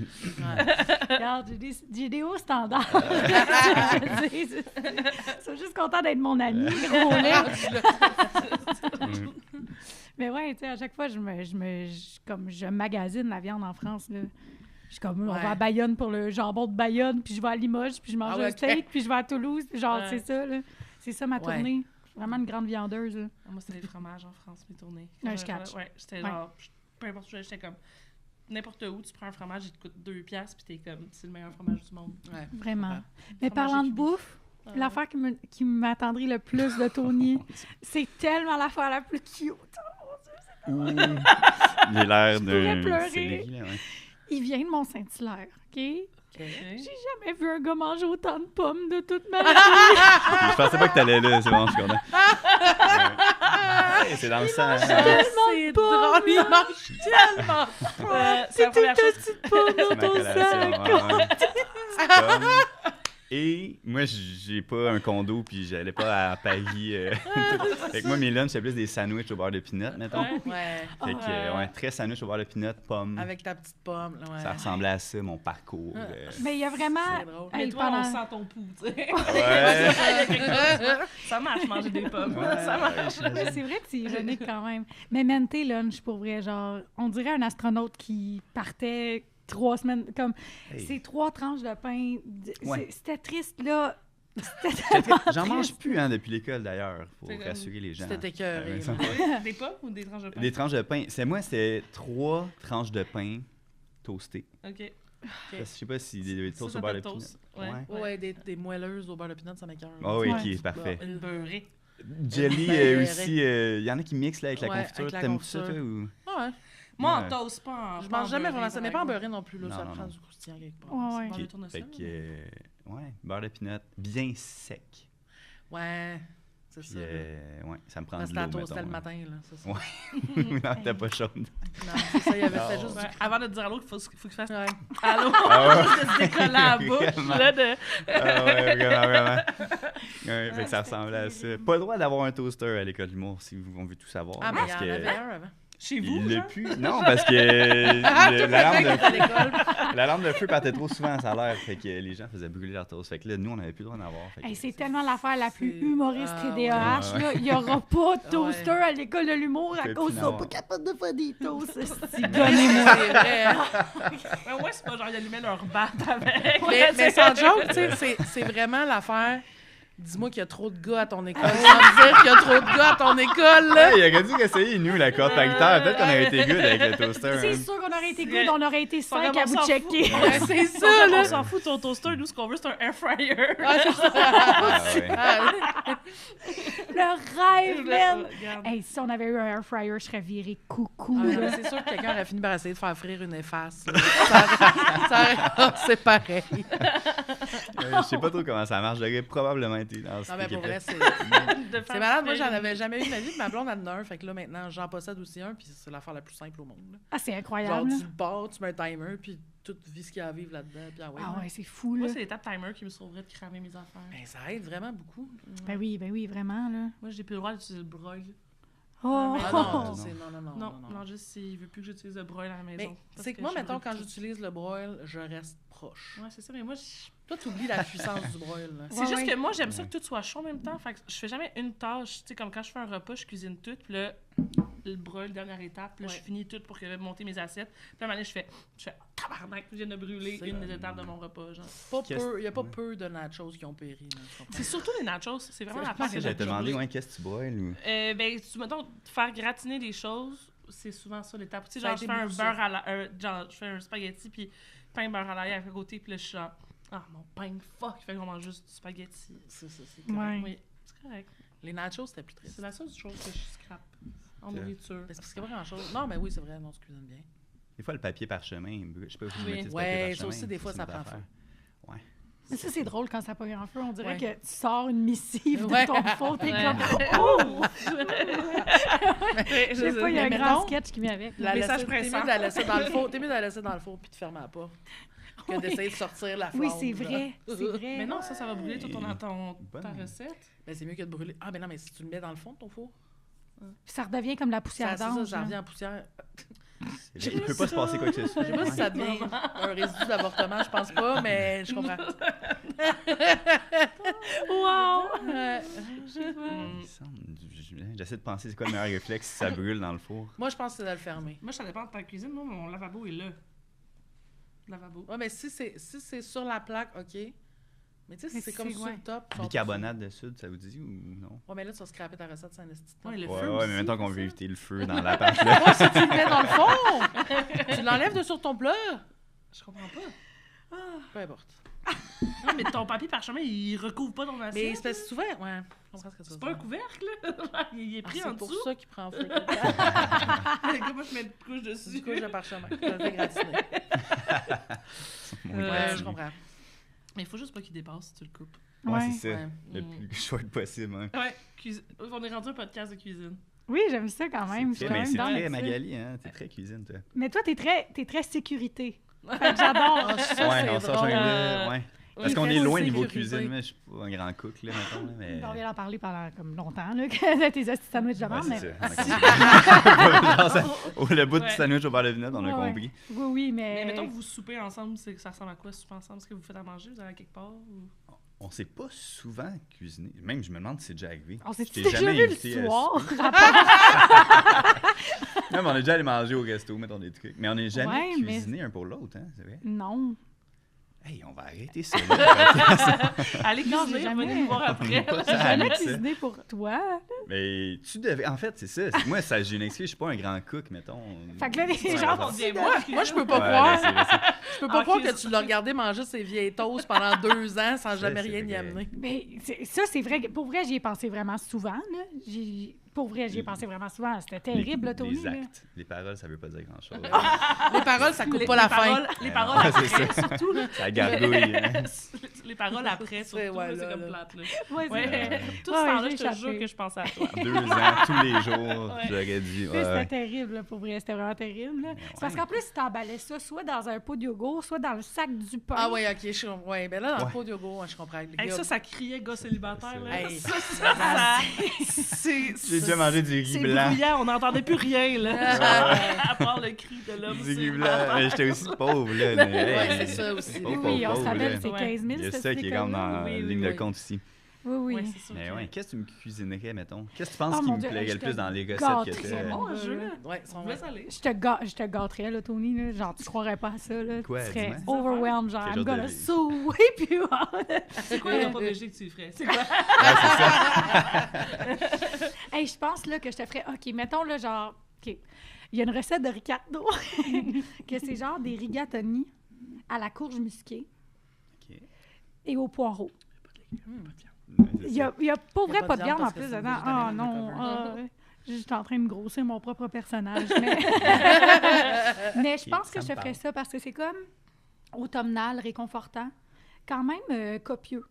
Regarde, j'ai des hauts standards. Je dis, ils sont juste contents d'être mon ami, gros lait. Mais ouais, tu sais, à chaque fois, je magasine la viande en France, là. Je suis comme, on Ouais. va à Bayonne pour le jambon de Bayonne, puis je vais à Limoges, puis je mange Ah ouais, un ok. steak, puis je vais à Toulouse, puis genre, Ouais. c'est ça, là. C'est ça ma Ouais. tournée. Je suis vraiment une grande viandeuse, là. Moi, c'était les fromages en France, mes tournées. Ouais, je catch. Ouais, j'étais Ouais. genre, peu importe où j'étais comme, n'importe où, tu prends un fromage, il te coûte 2$, puis t'es comme, c'est le meilleur fromage du monde. Ouais. Vraiment. Ouais. Mais Fromage parlant de écurie. bouffe, L'affaire qui m'attendrit le plus de Tony, c'est tellement l'affaire la plus cute. Ouh. Il a l'air Je pourrais d'un pleurer. série, là, ouais. Il vient de Mont-Saint-Hilaire, OK? OK. J'ai jamais vu un gars manger autant de pommes de toute ma vie. Je pensais pas que t'allais là, c'est bon, je suis content. Ouais, c'est dans le sang. Hein. C'est drôle, il mange tellement. C'est la première chose. Petite pomme C'est dans ma ton collation. sac. Ouais. Petite pomme. Et moi, j'ai pas un condo, puis j'allais pas à Paris. Fait que moi, mes lunchs, c'est plus des sandwichs au beurre de pinot, mettons. Ouais. Fait que, ouais, très sandwich au beurre de pinot, pommes. Avec ta petite pomme. Là, ouais. Ça ressemblait à ça, mon parcours. Mais il y a vraiment... C'est drôle. Mais Hey, toi, on sent ton pouls, tu sais. Ouais. Ça marche, manger des pommes. Ouais, Ça marche. Mais c'est vrai que c'est ironique quand même. Mais Menté lunch, pour vrai, genre, on dirait un astronaute qui partait 3 semaines, comme, Hey. c'est 3 tranches de pain. Ouais. C'était triste, là. C'était tellement J'en mange triste. plus hein, depuis l'école, d'ailleurs, pour C'est comme- rassurer les gens. C'était écœuré. Ouais, ça- Des pommes ou des tranches de pain? Des tranches de pain. C'était 3 tranches de pain toastées. OK. Je sais pas si des toasts Ça au beurre de s'appelle pinot. toast. Ouais. Ouais, des moelleuses au beurre de pinot, ça m'écoeure. Ah oui, Ouais. ok, parfait. Une beurrée. Jelly Ben, aussi, il y en a qui mixent là, avec la Ouais, confiture. avec la T'aimes ça, confiture. toi? Ou... Ah ouais. Moi, Ouais. en toast, pas en Je pas en mange jamais beurré, vraiment ça. Mais pas en par beurré non plus, là. Non, Ça non, prend non. du croustillant quelque part. Ouais, ouais. Beurre de Ok. tournesol. Fait que, ouais, beurre de pinot, bien sec. Ouais, c'est Puis, ça. ouais, ça me prend Parce de que la l'eau, toast, mettons. le là. matin, là. C'est ça. Ouais. Non, t'as pas chaude. Non, c'est ça, il y avait Non. c'était juste Ouais, avant de dire allô, il faut qu'il fasse du... Ouais. allô. Ah ouais. Juste de se décoller à la bouche. Vraiment. Là, de... Ah ouais, vraiment, vraiment. Ouais, fait que ça ressemblait à ça. Pas le droit d'avoir un toaster à l'école d'humour, si on veut tout savoir. Ah, mais il y parce en que avait un avant. Chez vous, il l'a genre? plus. Non, parce que la lampe de feu partait trop souvent, ça a l'air. Fait que les gens faisaient brûler leur toast. Fait que là, nous, on n'avait plus le droit d'en avoir. Fait que- Hey, c'est tellement l'affaire la plus C'est- humoriste Ah, TDAH, ouais. là. Il n'y aura pas de Ouais. toaster à l'école de l'humour à Fait cause plus qu'ils sont n'avoir. pas capables de faire des toasts. C'est Donnez-moi. vrai. hein. Ouais, c'est pas genre, ils allumaient leur batte avec. Mais sans joke, tu sais, c'est vraiment l'affaire. Dis-moi qu'il y a trop de gars à ton école. Sans me dire qu'il y a trop de gars à ton école, là. Hey, il aurait dû essayer, nous, la corde paritaire. Peut-être qu'on aurait été good avec le toaster. C'est hein. sûr qu'on aurait été C'est good, on aurait été 5 Vraiment, à vous on s'en checker. fout. Ouais, c'est ça, On là. s'en fout, ton toaster, nous, ce qu'on veut, c'est un air fryer. Ah, c'est ça. Ah, ouais. Ah, Le rêve, man! Regarde. Hey, si on avait eu un air fryer, je serais viré coucou. Ah, là. mais c'est sûr que quelqu'un aurait fini par essayer de faire frire une efface. là. C'est pareil. Je sais pas trop comment ça marche. J'aurais probablement été dans cette Non, mais pour équipe-là. vrai, c'est De faire c'est malade. Moi, frire j'en avais jamais eu de ma vie. Ma blonde en a un. Fait que là, maintenant, j'en possède aussi un. Puis c'est l'affaire la plus simple au monde. là. Ah, c'est Genre, incroyable. tu le pars, tu mets un timer. Puis tout vit ce qu'il y a à vivre là-dedans. Puis ah ouais. Ah ouais, c'est fou, là. Moi, c'est les tap timers qui me sauveraient de cramer mes affaires. Ben, ça aide vraiment beaucoup. Ben oui, vraiment, là. Moi, j'ai plus le droit d'utiliser le broil. Oh! Ah non, c'est non. Non, juste s'il veut plus que j'utilise le broil à la maison. Mais Parce c'est que moi, je mettons, brûle quand tout. j'utilise le broil, je reste proche. Ouais, c'est ça, mais moi, je- Toi, t'oublies la puissance du broil. Là. c'est Ouais, juste ouais. que moi, j'aime ça que tout soit chaud en même temps. Fait que je fais jamais une tâche. Tu sais, comme quand je fais un repas, je cuisine tout. Puis là, le broil, dernière étape. Puis là, Ouais. je finis tout pour que monter mes assiettes. Puis à un moment donné, je fais tabarnak, je viens de brûler C'est- une des étapes de mon repas. Genre. Il n'y a pas Ouais. peu de nachos qui ont péri. Là, tu comprends? C'est surtout les nachos. C'est vraiment la C'est- part Ça, que j'allais te j'ai demander, brûlé. ouais, qu'est-ce que tu broiles ou... Ben, tu mettons, faire gratiner des choses, c'est souvent ça l'étape. Tu sais, Ça a genre, je été fais un beaucoup, ça. beurre à la. Genre, je fais un spaghetti, puis pain beurre à l'ail à côté, puis là, je suis genre, ah, mon pain, fuck, fait qu'on mange juste du spaghetti. C'est Ouais. Oui, c'est correct. Les nachos, c'était plus triste. C'est la seule chose que je scrape en C'est- nourriture. Mais c'est parce qu'il n'y a pas grand-chose. Non, mais oui, c'est vrai, non, tu cuisines bien. Des fois, le papier parchemin, je sais pas si vous Oui. mettez du Ouais, papier ça parchemin. aussi, des fois, c'est ça notre prend affaire. feu. Ouais. Mais ça, c'est drôle quand ça pogne en feu. On dirait Ouais. que tu sors une missive Ouais. de ton fond. T'es Ouais. comme, oh! Je Je sais pas, il y a un Mais grand mettons, sketch qui vient avec. La Message laisser- T'es mieux pressant. de la laisser dans le four. T'es mieux de la laisser dans le four puis de fermer la porte que Oui. d'essayer de sortir la flamme. Oui, c'est là. vrai. C'est vrai. Mais non, ça va brûler tout ton, Bonne. ta recette. Ben, c'est mieux que de brûler. Ah, ben non, mais si tu le mets dans le fond de ton four, Puis ça redevient comme la poussière ça, d'ange. ça là. revient en poussière. Il peut pas se passer quoi que ce soit. Je sais pas si ça devient un résidu d'avortement, je pense pas, mais je comprends. Wow! Mm. Il semble- J'essaie de penser c'est quoi le meilleur réflexe si ça brûle dans le four. Moi, je pense que c'est de le fermer. Moi, ça dépend de ta cuisine. Moi, mon lavabo est là. Lavabo. Ouais, mais si c'est sur la plaque, OK. Mais tu sais, Mais si c'est comme c'est- sur ouais. le top. tu Bicarbonate de soude, ça vous dit ou non? Ouais, mais là, tu vas scraper ta recette, c'est un esti de temps. Ouais, le Ouais, feu ouais, aussi, mais mettons qu'on c'est veut ça. éviter le feu dans la pâte là. Moi, si tu le mets dans le fond, tu l'enlèves de sur ton plat. Je comprends pas. Peu importe. Non, mais ton papier parchemin, il recouvre pas ton Mais assiette. c'est parce que souvent, ouais, je comprends ce que tu veux C'est pas un dire. couvercle, là. Il est pris en C'est pour dessous. ça qu'il prend feu. Comment je mets une couche Du dessus? coup, je le parchemin. Je le fais gratiner. Ouais, Je comprends. Mais il faut juste pas qu'il dépasse si tu le coupes. Ouais, c'est ça. Ouais. Le plus short possible. Hein. Ouais, on est rendu un podcast de cuisine. Oui, j'aime ça quand même. Je suis quand Mais même c'est down très avec ça. Magali, hein. T'es très cuisine, toi. Mais toi, t'es très sécurité. Fait que j'adore. Ah, ça, Ouais, c'est non, ça, drôle. ouais. Parce Il qu'on fait est loin full niveau sécurité. cuisine, mais je suis pas un grand cook, là, mettons. Là, mais... On vient d'en parler pendant comme longtemps, là, que tes hosties de sandwich de Ouais, merde, c'est mais... ça. Le bout Ouais. du sandwich au beurre de vinaitre, on a Ouais. compris. Oui, oui, Mais mais... mettons que vous soupez ensemble, ça ressemble à quoi, souper ensemble? Est-ce que vous faites à manger? Vous allez à quelque part? Ou... On s'est pas souvent cuisiné. Même, je me demande si c'est déjà arrivé. On s'est Je t'ai déjà jamais vu invité le à soir. souper. Non, mais on est déjà allé manger au resto, mettons des trucs. Mais on n'est jamais Ouais, mais- cuisiné un pour l'autre, hein, c'est vrai? Non. Hey, on va arrêter ça. Là. Allez Non, cuisiner, j'ai jamais- venez nous voir après. Pas J'ai ça, jamais Alex. cuisiné pour toi. Mais tu devais. En fait, c'est ça. Moi, ça, j'ai une excuse. Je suis pas un grand cook, mettons. Fait que là, les Ouais, gens ouais. vont dire, Moi, je peux pas Ouais, croire. laissez, laissez. Je peux pas Ah, croire ok, que tu l'as regardé manger ses vieilles toasts pendant 2 ans sans jamais c'est rien y vrai. amener. Mais ça, c'est vrai. Pour vrai, j'y ai pensé vraiment souvent. Là. Pour vrai, j'y ai pensé vraiment souvent. C'était terrible, là, Tony. Les là. actes. Les paroles, ça veut pas dire grand-chose. Les paroles, ça coupe pas la fin. Les paroles Ouais, après, c'est ça. surtout. Là. Ça gargouille. Hein. Les paroles après, surtout, Ouais, là, c'est là, comme là. plate. Là. Ouais, c'est vrai. Ouais. Tout ce Ouais, temps-là, j'ai je te échappé. jure que je pensais à toi. 2 ans, tous les jours, Ouais. j'aurais dit. Ça, Ouais, C'était ouais. terrible, là, pour vrai. C'était vraiment terrible. Là. C'est parce qu'en plus, tu t'emballais ça soit dans un pot de yogourt, soit dans le sac du pain. Ah oui, ok, ouais, ben là, dans le Ouais. pot de yogourt, je comprends. Les Hey, gars, ça criait gars célibataire. Là. Hey. C'est J'ai déjà mangé du riz c'est blanc. bruyant, on n'entendait plus rien, là. À part le cri de l'homme Du riz célibataire. blanc. Mais j'étais aussi pauvre, là. Mais, Ouais, hey, c'est ça aussi. pauvre, Oui, on pauvre, s'appelle, là. c'est 15 000. Il y a cette ça qui est comme école-là. dans Oui, la oui, ligne de oui. compte ici. Oui, oui. Ouais, c'est sûr Mais que- ouais, qu'est-ce que tu me cuisinerais, mettons? Qu'est-ce que tu penses Oh, qui mon me Dieu, plairait je le te plus dans les recettes gâte, que c'est t'as? bon, un jeu, là. Ouais, On laisse aller. Je te gâterais, là, Tony. Là. Genre, tu croirais pas à ça. Là. Quoi, Tu serais dis-moi. overwhelmed. Genre, Quel I'm genre de gonna vie? sweep you out. C'est quoi le repas végé que tu ferais? C'est quoi? Ouais, c'est ça. Hey, je pense là, que je te ferais. OK, mettons, là, genre. OK. Il y a une recette de rigatto que c'est genre des rigatoni à la courge musquée Ok. et au poireau. Ouais, c'est Il y a pour Il y a vrai pas de viande en parce que plus c'est une dedans. Ah végétarienne non. undercover. J'étais en train de grossir mon propre personnage. Mais, mais je Ok, pense ça que me je te ferais parle. ça parce que c'est comme automnal, réconfortant, quand même copieux.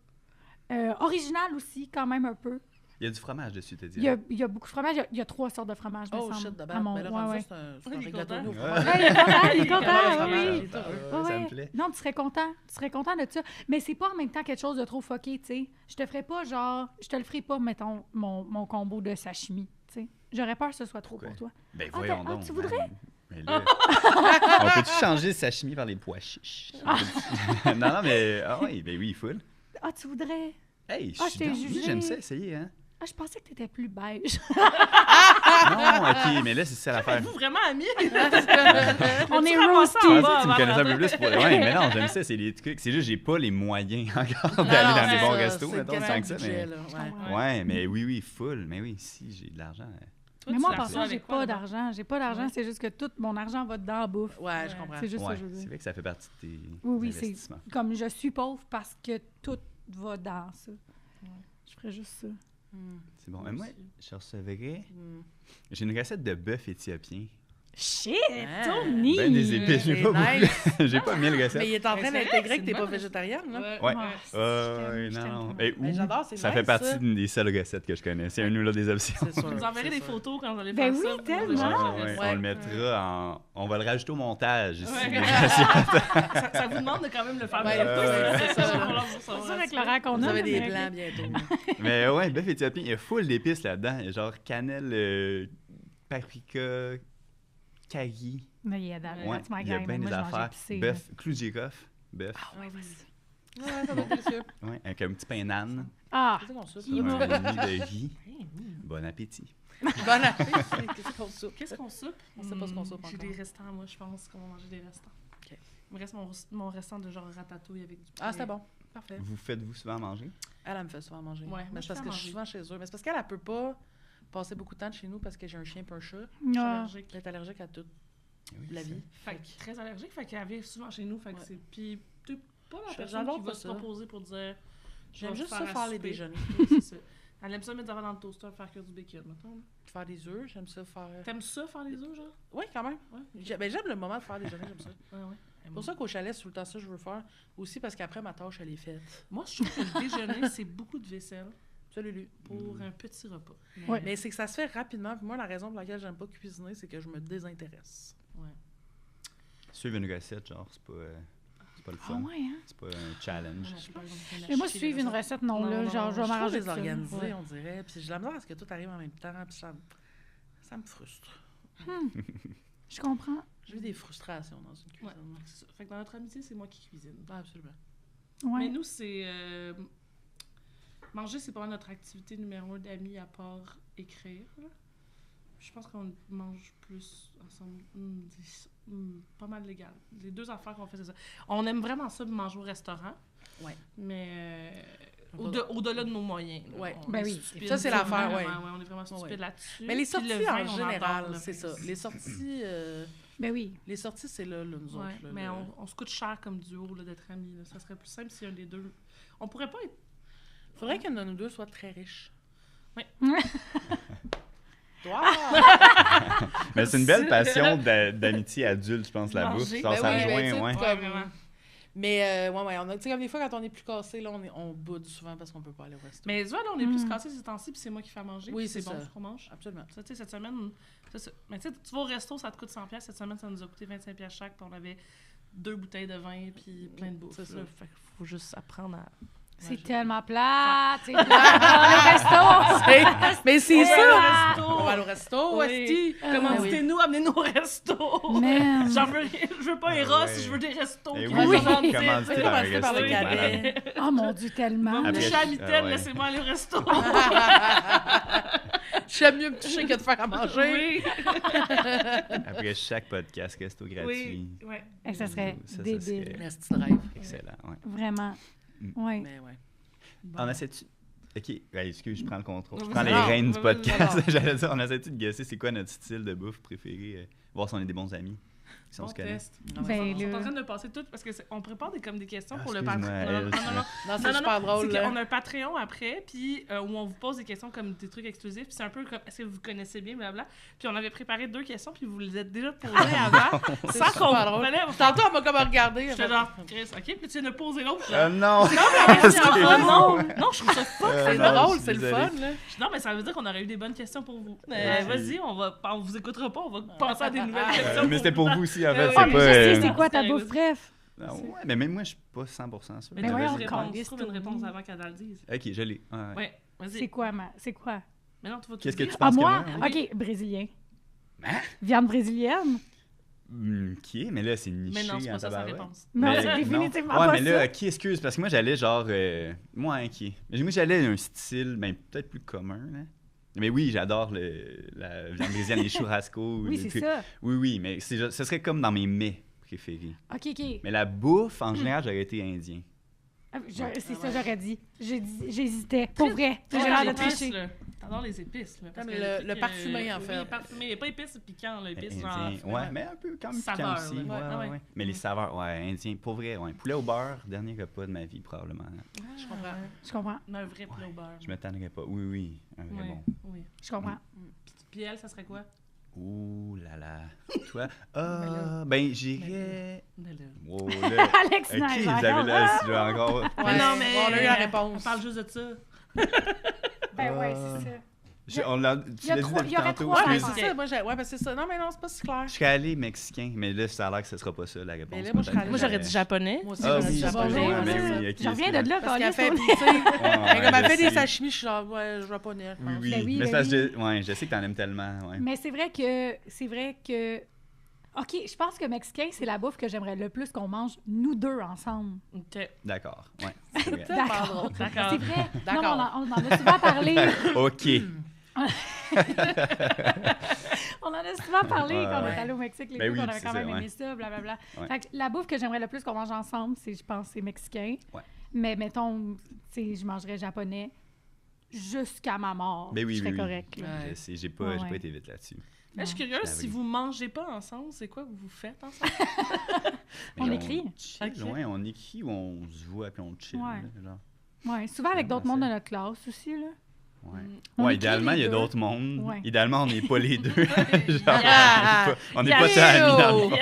Original aussi, quand même un peu. Il y a du fromage dessus, t'as dit. Il y a beaucoup de fromage. Il y a 3 sortes de fromage, me Oh semble, shit, de à base. mon- Ben là, ouais, rendu ouais. ça, c'est Il un est rigatoni au content. fromage. Ouais, il est content, il est Il adore le content, fromage, oui. il est heureux. Ouais, Ça me ouais. plaît. Non, tu serais content. Tu serais content de ça. Mais c'est pas en même temps quelque chose de trop fucké, tu sais. Je te ferais pas, genre... Je te le ferais pas, mettons, mon combo de sashimi, tu sais. J'aurais peur que ce soit trop Pourquoi? pour toi. Ben Ah, voyons ah, donc. tu voudrais? man. Mais là, on peut-tu changer le sashimi par les pois chiches? Non, non, mais... Ah oui, ben oui, full. Ah, tu voudrais... Hey, Ah, je t'ai oui, jugé. j'aime ça, essayer, hein? Ah, je pensais que t'étais plus beige. Non, OK, mais là, c'est ça l'affaire. Êtes-vous vraiment amis? On est Tu ramasses roastés. en Je bas pensais que tu me avant connaissais un peu d'entrer. plus. Ouais, mais non, j'aime ça, c'est les trucs. C'est juste, j'ai pas les moyens encore Non, d'aller non, dans des c'est bons ça, restos, c'est mettons, une tant que question ça. de Mais... budget, là, ouais. Ouais, mais oui, full. Mais oui, si j'ai de l'argent. Toi, Mais tu moi, en la passant, reçois j'ai avec quoi, pas là-bas? d'argent. J'ai pas d'argent, Ouais. c'est juste que tout mon argent va dedans en bouffe. Ouais, je comprends. C'est juste ça Ouais, que je veux c'est dire. vrai que ça fait partie de tes Oui, oui, c'est investissements. comme je suis pauvre parce que tout va dans ça. Je ferais juste ça. C'est bon. Mais moi, je recevrais... Mm. J'ai une recette de bœuf éthiopien. Shit, Ah. Tony! Ben des épices, j'ai c'est pas nice. beaucoup. J'ai pas 1000 recettes. Mais il est en Mais train c'est vrai, d'intégrer c'est que t'es une pas bonne végétarienne, là. Ouais. Ah, Ouais, je non, t'aime non. tellement. Ben, Mais ou j'adore, c'est ça nice, fait partie ça. d'une des seules recettes que je connais. C'est un nul des options. C'est sûr. Vous nous enverrez c'est des sûr. photos quand vous allez Ben faire oui, ça. tellement. Ouais, Ouais. on le mettra en... On va le rajouter au montage ici. Ouais. les recettes. Ça vous demande de quand même le faire. Ouais, bientôt, c'est ça, on là. va C'est savoir sûr avec là-dessus. l'horaire qu'on Vous a. avez des mais- plans bientôt. Mais ouais, bœuf éthiopien, il y a full d'épices là-dedans. Il y a genre cannelle, paprika, curry. Mais il y a dans Ouais, that's my il y a guy, bien moi, des je mange affaires. épicé, Bœuf, Kloudjikov, bœuf. là. Ouais, vas-y. Ouais, ça va être délicieux. Ouais, avec un petit pain nan, Ah, Qu'est-ce qu'on soupe? Qui un va? demi de riz. Bon appétit. Bon appétit. Qu'est-ce qu'on soupe? Qu'est-ce qu'on soupe? On sait pas ce qu'on soupe J'ai encore. des restants, moi, je pense qu'on va manger des restants. Ok. Il me reste mon restant de genre ratatouille avec du poulet. Ah, c'était bon. Parfait. Vous faites-vous souvent manger? Elle me fait souvent manger. Ouais, moi, Mais je c'est parce fais que à je suis manger. souvent chez eux. Mais c'est parce qu'elle peut pas passer beaucoup de temps de chez nous parce que j'ai un chien et un chat. Je suis ah. allergique. Elle est allergique à tout. Oui, La ça. vie. Fait que très allergique, fait qu'elle vient souvent chez nous. Fait que Ouais. c'est. Puis, tu- pas la personne J'adore qui va pas se ça. proposer pour dire... J'aime vais juste faire ça à faire les souper. déjeuners. Oui, c'est ça. Elle aime ça mettre des affaires dans le toaster, faire que du bacon, mettons. Faire des œufs, j'aime ça faire... T'aimes ça, faire les œufs, genre? Oui, quand même. Ouais. J'aime le moment de faire déjeuner, j'aime ça. Ouais. C'est pour ça qu'au chalet, c'est tout le temps ça que je veux faire. Aussi parce qu'après, ma tâche, elle est faite. Moi, je trouve que le déjeuner, c'est beaucoup de vaisselle Salut, pour un petit repas. Ouais. Mais c'est que ça se fait rapidement. Puis moi, la raison pour laquelle j'aime pas cuisiner, c'est que je me désintéresse. Ouais. Suivre une recette, genre, c'est pas le Ah fun. ouais, hein? C'est pas un challenge. Mais moi, suivre une recette, non, là, genre, je vais m'arranger Je avec ça. désorganisé, Ouais. on dirait. Puis j'ai de la misère à ce que tout arrive en même temps. Puis ça me frustre. Je comprends. J'ai eu des frustrations dans une cuisine. Ouais, c'est ça. Fait que dans notre amitié, c'est moi qui cuisine. Ah, absolument. Ouais. Mais nous, c'est... manger, c'est pas notre activité numéro 1 d'amis à part écrire. Là. Je pense qu'on mange plus ensemble. Pas mal légal. Les deux affaires qu'on fait, c'est ça. On aime vraiment ça, manger au restaurant. Ouais. Mais au-delà de nos moyens. Là. Ouais. On Ben est oui. stupide, Ça, c'est l'affaire, ouais. On est vraiment stupide Ouais. là-dessus. Mais les Puis le sorties, vin, en on général, adore, là. c'est ça. Les sorties, Ben oui. les sorties, c'est là, nous Ouais, autres. Là, mais là. on se coûte cher comme duo là, d'être amis. Là. Ça serait plus simple si un des deux... On pourrait pas être... Faudrait qu'un de nous deux soit très riche. Oui. Toi! Mais c'est une belle passion d'amitié adulte, je pense, la bouffe. Manger. Genre, Ben ça oui, rejoint, ben, tu sais, ouais. Ouais, vraiment. Mais, ouais, on a, tu sais, comme des fois, quand on est plus cassé, là, on boude souvent parce qu'on peut pas aller au resto. Mais tu vois, là, on est plus cassés ces temps-ci, puis c'est moi qui fais à manger. Oui, puis c'est c'est bon ça. ce qu'on mange. Absolument. Ça, tu sais, cette semaine, c'est ça. Mais tu sais, tu vas au resto, ça te coûte 100$. Cette semaine, ça nous a coûté 25$ chaque, puis on avait 2 bouteilles de vin, puis plein de bouffe. C'est ça. Là. Fait qu'il faut juste apprendre à... C'est tellement plate. C'est plate. Le resto. Mais c'est On va ça! au resto. On va au resto, Oui. esti! Commanditez-nous, amenez-nous au resto. Man. J'en veux rien. Je veux pas Eros, Ouais. je veux des restos. Et qui oui, vont oui. commanditer. commandité Oui, dans un commandité par le resto, cadet. malade. Oh mon Dieu, tellement. Moi, Après, je suis à Mitaine, ouais. laissez-moi aller au resto. J'aime mieux me toucher que de faire à manger. Oui. Après chaque podcast, resto gratuit. Oui. Ouais. Eh, ça serait Ça débile. serait Esti de rêve. excellent, ouais. Vraiment. Oui. Mais ouais. On essaie-tu... OK, ouais, excuse, je prends le contrôle. Je Non, prends les non, rênes du non, podcast. non. J'allais dire, on essaie-tu de guesser c'est quoi notre style de bouffe préféré? Voir si on est des bons amis. Si on Bon se connaît. test. Ben, On est en là. train de passer tout parce que on prépare des questions Ah, pour le excuse-moi, Patreon. elle, Non, c'est Non, super drôle. C'est là. qu'on a un Patreon après, puis où on vous pose des questions comme des trucs exclusifs. Puis c'est un peu comme est-ce que vous connaissez bien, blabla. Puis on avait préparé 2 questions, puis vous les êtes déjà posées avant, C'est sans qu'on super drôle. fallait. Tantôt, elle m'a comme regardé. J'étais genre, Chris, ok, puis tu viens de poser l'autre. puis Non! non, je trouve ça fuck. C'est non, drôle, je suis c'est le désolé. fun, là. Non, mais ça veut dire qu'on aurait eu des bonnes questions pour vous. Ouais. Vas-y, on vous écoutera pas, on va penser à des nouvelles questions. Mais c'était pour vous aussi, en fait. Oui, Ah, C'est mais pas... je sais, euh, c'est quoi ta Sérieux. bouffe, bref? Ah ouais, mais même moi, je suis pas 100% sûr. Mais Ben tu voyons, veux caliste, trouve une réponse oui. avant qu'elle le dise. OK, je l'ai. Ouais. Ouais, vas-y. C'est quoi, C'est quoi? Mais non, tu vas tout Qu'est-ce que dire. tu Ah, penses que moi? moi? OK, brésilien. Hein? Viande brésilienne? OK, mais là, c'est niché Mais non, c'est en pas ça sa tabarouette. réponse. Non, Mais c'est définitivement ouais, pas mais là, ça. OK, excuse, parce que moi, j'allais genre... moi, OK. Mais moi, j'allais un style, ben, peut-être plus commun, là. Mais oui, j'adore la viande brésilienne, les churrascos. Oui, les c'est trucs. ça. Oui, mais ce serait comme dans mes mets préférés. OK. Mais la bouffe, en général, j'aurais été indien. C'est ça, j'aurais dit. J'hésitais. Pour vrai. J'ai T'adores l'air de les épices, tricher. là. T'adores les épices, là. parce Comme que le truc, parfumé, en oui, fait. le parfumé, pas épice, piquant, là, épice, genre. Indien, ouais, mais un peu quand même piquant Saveur, aussi. là. Ouais, Ouais, ouais, ouais. ouais. Mais les saveurs, ouais, indien, pour vrai, ouais. Poulet au beurre, dernier repas de ma vie, probablement. Je comprends. Je comprends. Mais un vrai poulet au beurre. Je me tannerais pas. Oui, un vrai Ouais, bon. oui. Je comprends. Puis elle, ça serait quoi? Ouh là là. Toi? Ben, j'irais... Mais là. Wow, là. Alex OK, Nage, j'avais encore. là, si je veux encore... Ouais, non, mais on a eu la réponse. On parle juste de ça. Ben ouais, c'est ça. Tu y a l'as dit trois- depuis il y aurait tantôt, trois Ouais, mais excuse. affaires. c'est ça. Moi, ouais, ben c'est ça. Non, mais non, c'est pas si clair. Je serais allé mexicain, mais là, ça a l'air que ce sera pas ça, la réponse. Mais là, moi, je serais peut-être. allée- Moi, j'aurais dit japonais. Moi aussi, Ah j'aurais oui, dit c'est japonais. vrai, ouais, mais ouais. oui, ok. Je reviens de là, Parce qu'elle Carlis, fait, toi. puis, tu sais, Ouais, comme elle fait je des sais. sashimi, je suis genre, ouais, japonais. je Oui, pense. oui. Ben oui, mais ben c'est parce oui. que je sais que t'en aimes tellement, ouais. Mais c'est vrai que... OK, je pense que mexicain, c'est la bouffe que j'aimerais le plus qu'on mange, nous deux, ensemble. Ok. D'accord, ouais. c'est vrai. Tellement D'accord. drôle. D'accord. C'est vrai. Non, mais D'accord. on en a souvent parlé. OK. On en a souvent parlé Ouais, quand on ouais. est allé au Mexique, les Ben deux, oui, qu'on avait c'est quand ça, même ouais. aimé ça, blablabla. Ouais. Fait que la bouffe que j'aimerais le plus qu'on mange ensemble, je pense, c'est mexicain. Ouais. Mais mettons, tu sais, je mangerais japonais jusqu'à ma mort. Ben oui, je serais oui, oui. correcte. là. Ouais. Je sais, j'ai pas Ouais. été vite là-dessus. Je suis curieuse, si vous mangez pas ensemble, c'est quoi que vous faites ensemble? On écrit. Ouais, on écrit ou on se voit puis on chill. Ouais. Là, genre. Ouais, souvent avec d'autres mondes de notre classe aussi, là. Ouais, On ouais écrit idéalement, les il y a gars. d'autres mondes. Ouais. Idéalement, on n'est pas les deux. Genre, Yeah. on n'est pas tant amis dans le fond.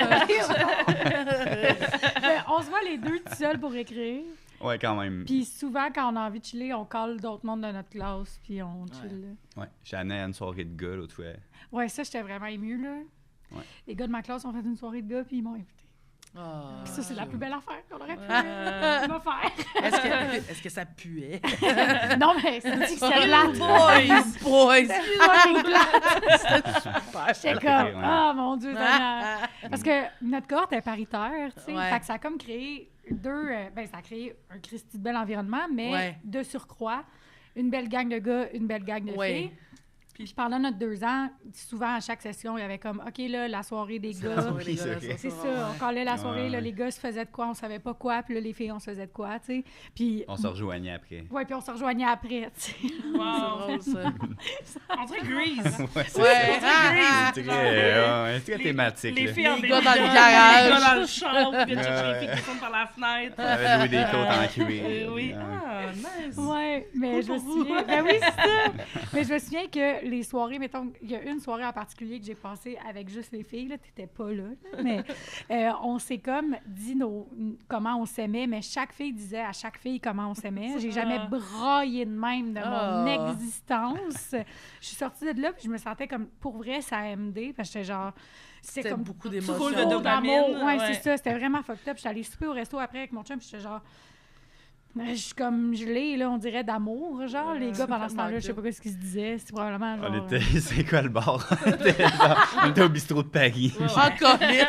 Ben, on se voit les deux tout seuls pour écrire. Ouais, quand même. Puis souvent, quand on a envie de chiller, on colle d'autres mondes de notre classe, puis on chill. Là. Ouais, j'ai amené à une soirée de gars l'autre fois. Ouais, ça, j'étais vraiment émue, là. Ouais. Les gars de ma classe ont fait une soirée de gars, puis ils m'ont invité. Ah. Puis ça, c'est la plus belle affaire qu'on aurait pu me faire. Est-ce que ça puait? Non, mais c'est dit que c'était plate. Boys! Excuse-moi, c'est plate. Super. J'étais Ça comme, fait, ouais. ah, mon Dieu, Seigneur. Parce que notre cohorte est paritaire, tu sais. Ouais. Fait que ça a comme créé ça a créé un Christy de bel environnement, mais Ouais. de surcroît, une belle gang de gars, une belle gang de Ouais. filles. Puis pendant notre 2 ans, souvent à chaque session, il y avait comme, OK, là, la soirée des La gars. soirée des C'est gars, ça, C'est ça, on collait la soirée, Ouais, là, ouais. les gars se faisaient de quoi, on savait pas quoi, puis là, les filles, on se faisait de quoi, tu sais. Puis, On se rejoignait après. ouais, puis on se rejoignait après, tu sais. C'est Wow! drôle, ça. On dirait Grease. Ouais, c'est Ouais. c'est très thématique. Les là. filles en Les des gars dans le bidons, garage. Les gars dans le champ, puis viennent chercher Ouais. les filles qui descendent par la fenêtre. On avait loué des côtes en cuir. Oui, Ouais. ah, nice. Ouais, mais Cool je me pour vous. souviens. Ben oui, c'est ça. Mais je me souviens que les soirées, mettons, il y a une soirée en particulier que j'ai passée avec juste les filles, là, t'étais pas là, mais on s'est comme dit comment on s'aimait, mais chaque fille disait à chaque fille comment on s'aimait. J'ai jamais braillé de même de mon existence. Je suis sortie de là, puis je me sentais comme, pour vrai, ça AMD, parce que j'étais genre... C'était comme beaucoup full d'émotions. de trop dopamine. d'amour. Ouais, Ouais. c'est ça. C'était vraiment fucked up. J'étais allée souper au resto après avec mon chum, puis j'étais genre... Je suis comme gelée, là, on dirait d'amour. Genre, les gars, pendant ce temps-là, je sais pas ce qu'ils se disaient. C'est probablement genre... On était, c'est quoi le bar? On était au bistrot de Paris. Encore vite.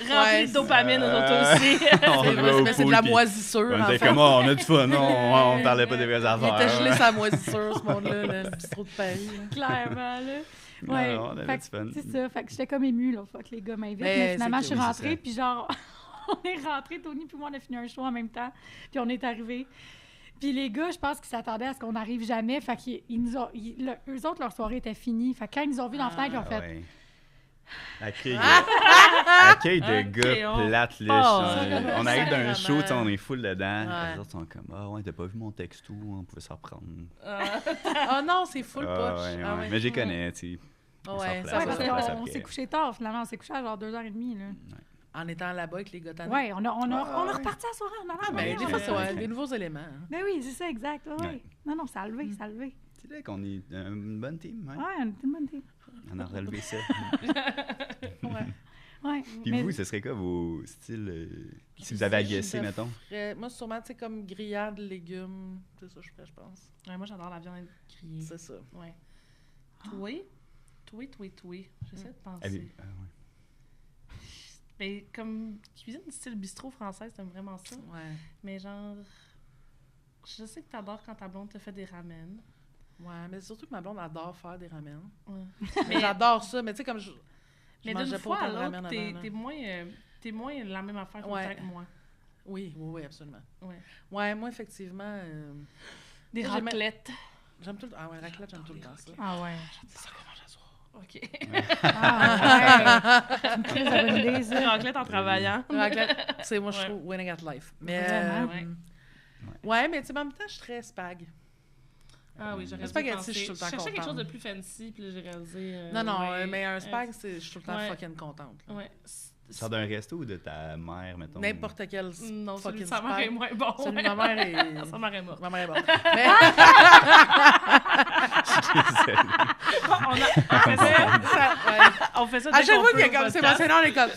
Rempli de dopamine, aux autres aussi. On C'est va vrai, au mais c'est de pool, la puis moisissure. On en était fait. comme, oh, on a du fun, non, on parlait pas des vraies Il affaires. était gelé sa moisissure, ce monde-là, le bistrot de Paris. là. Clairement, là. Non, Ouais, on avait fait du que fun. c'est ça. Fait que j'étais comme émue, là, faut que les gars m'invitent. Mais Mais finalement, je c'est suis cool, rentrée, c'est ça. puis genre, on est rentrés, Tony puis moi, on a fini un show en même temps, puis on est arrivés. Puis les gars, je pense qu'ils s'attendaient à ce qu'on n'arrive jamais, fait qu'ils nous ont... eux autres, leur soirée était finie. Fait que quand ils nous ont vus dans la fenêtre, ils ont Ah, fait... ouais. Accueil de Ok, gars on plates, part. là. On arrive d'un Sacrément. show, tu sais, on est full dedans. Ouais. Les autres sont comme, ah ouais, t'as pas vu mon texto, on pouvait s'en reprendre. Oh non, c'est full Ah, poche. ouais, Ah ouais. ouais. Mais j'ai connais, tu sais. Ah On s'en ouais, replace, ça Ouais, va. parce place qu'on après. s'est couché tard, finalement. On s'est couché à genre 2h30, là. En étant là-bas avec les gars tannés. Ouais, on a reparti la soirée en allant. Ah, ben, des ouais. fois, c'est ouais, des nouveaux éléments. hein. Ben oui, c'est ça, exact. Ouais. Ouais. Non, non, ça a levé, ça a levé. C'est là qu'on est une bonne team, hein? Ouais, on était une bonne team. On a relevé ça. Ouais. Puis mais- vous, ce serait quoi vos styles, si vous avez agacé, Je mettons? ferais- Moi, sûrement, tu sais, comme grillade, légumes. C'est ça, je ferais, je pense. Ouais, moi, j'adore la viande grillée. C'est ça. Ouais. Toué. J'essaie de penser. Allez, ouais. Mais comme cuisine style bistrot française, t'aimes vraiment ça. Ouais. Mais genre, je sais que t'adores quand ta blonde te fait des ramen. Ouais, mais surtout que ma blonde adore faire des ramen. Ouais. Mais j'adore ça, mais tu sais, comme je Mais mangeais d'une pas fois autant à de ramen l'autre, avant. là. t'es moins la même affaire Ouais. que moi. Oui, absolument. Ouais. Ouais, moi, effectivement, Des Moi, j'aimais- raclettes. j'aime tout le temps. Ah ouais, raclette, j'aime tout le temps ça. Ah ouais. C'est ça qu'on mange à soir. OK. Ah ouais. C'est une très bonne idée, Des ça. raclettes en travaillant. Raclette, c'est moi, je Ouais. trouve winning at life. Mais, Vraiment, ouais, mais tu sais, en même temps, je suis très spag. Ah oui, j'aurais dû Spaghetti, penser. je suis tout le temps cherchais quelque contente. chose de plus fancy, puis là, j'ai réalisé... Non, ouais, mais un spag, je suis tout le temps ouais. fucking contente. là. Ouais. Sors d'un resto ou de ta mère, mettons? N'importe quel Non, celui fucking de sa mère est spag. moins bon. Celui de ma mère est... Sa mère est morte. Ma mère est bonne. Mais... On fait ça À dès chaque qu'on fois peut qu'il y a au comme podcast. Sébastien, on est comme.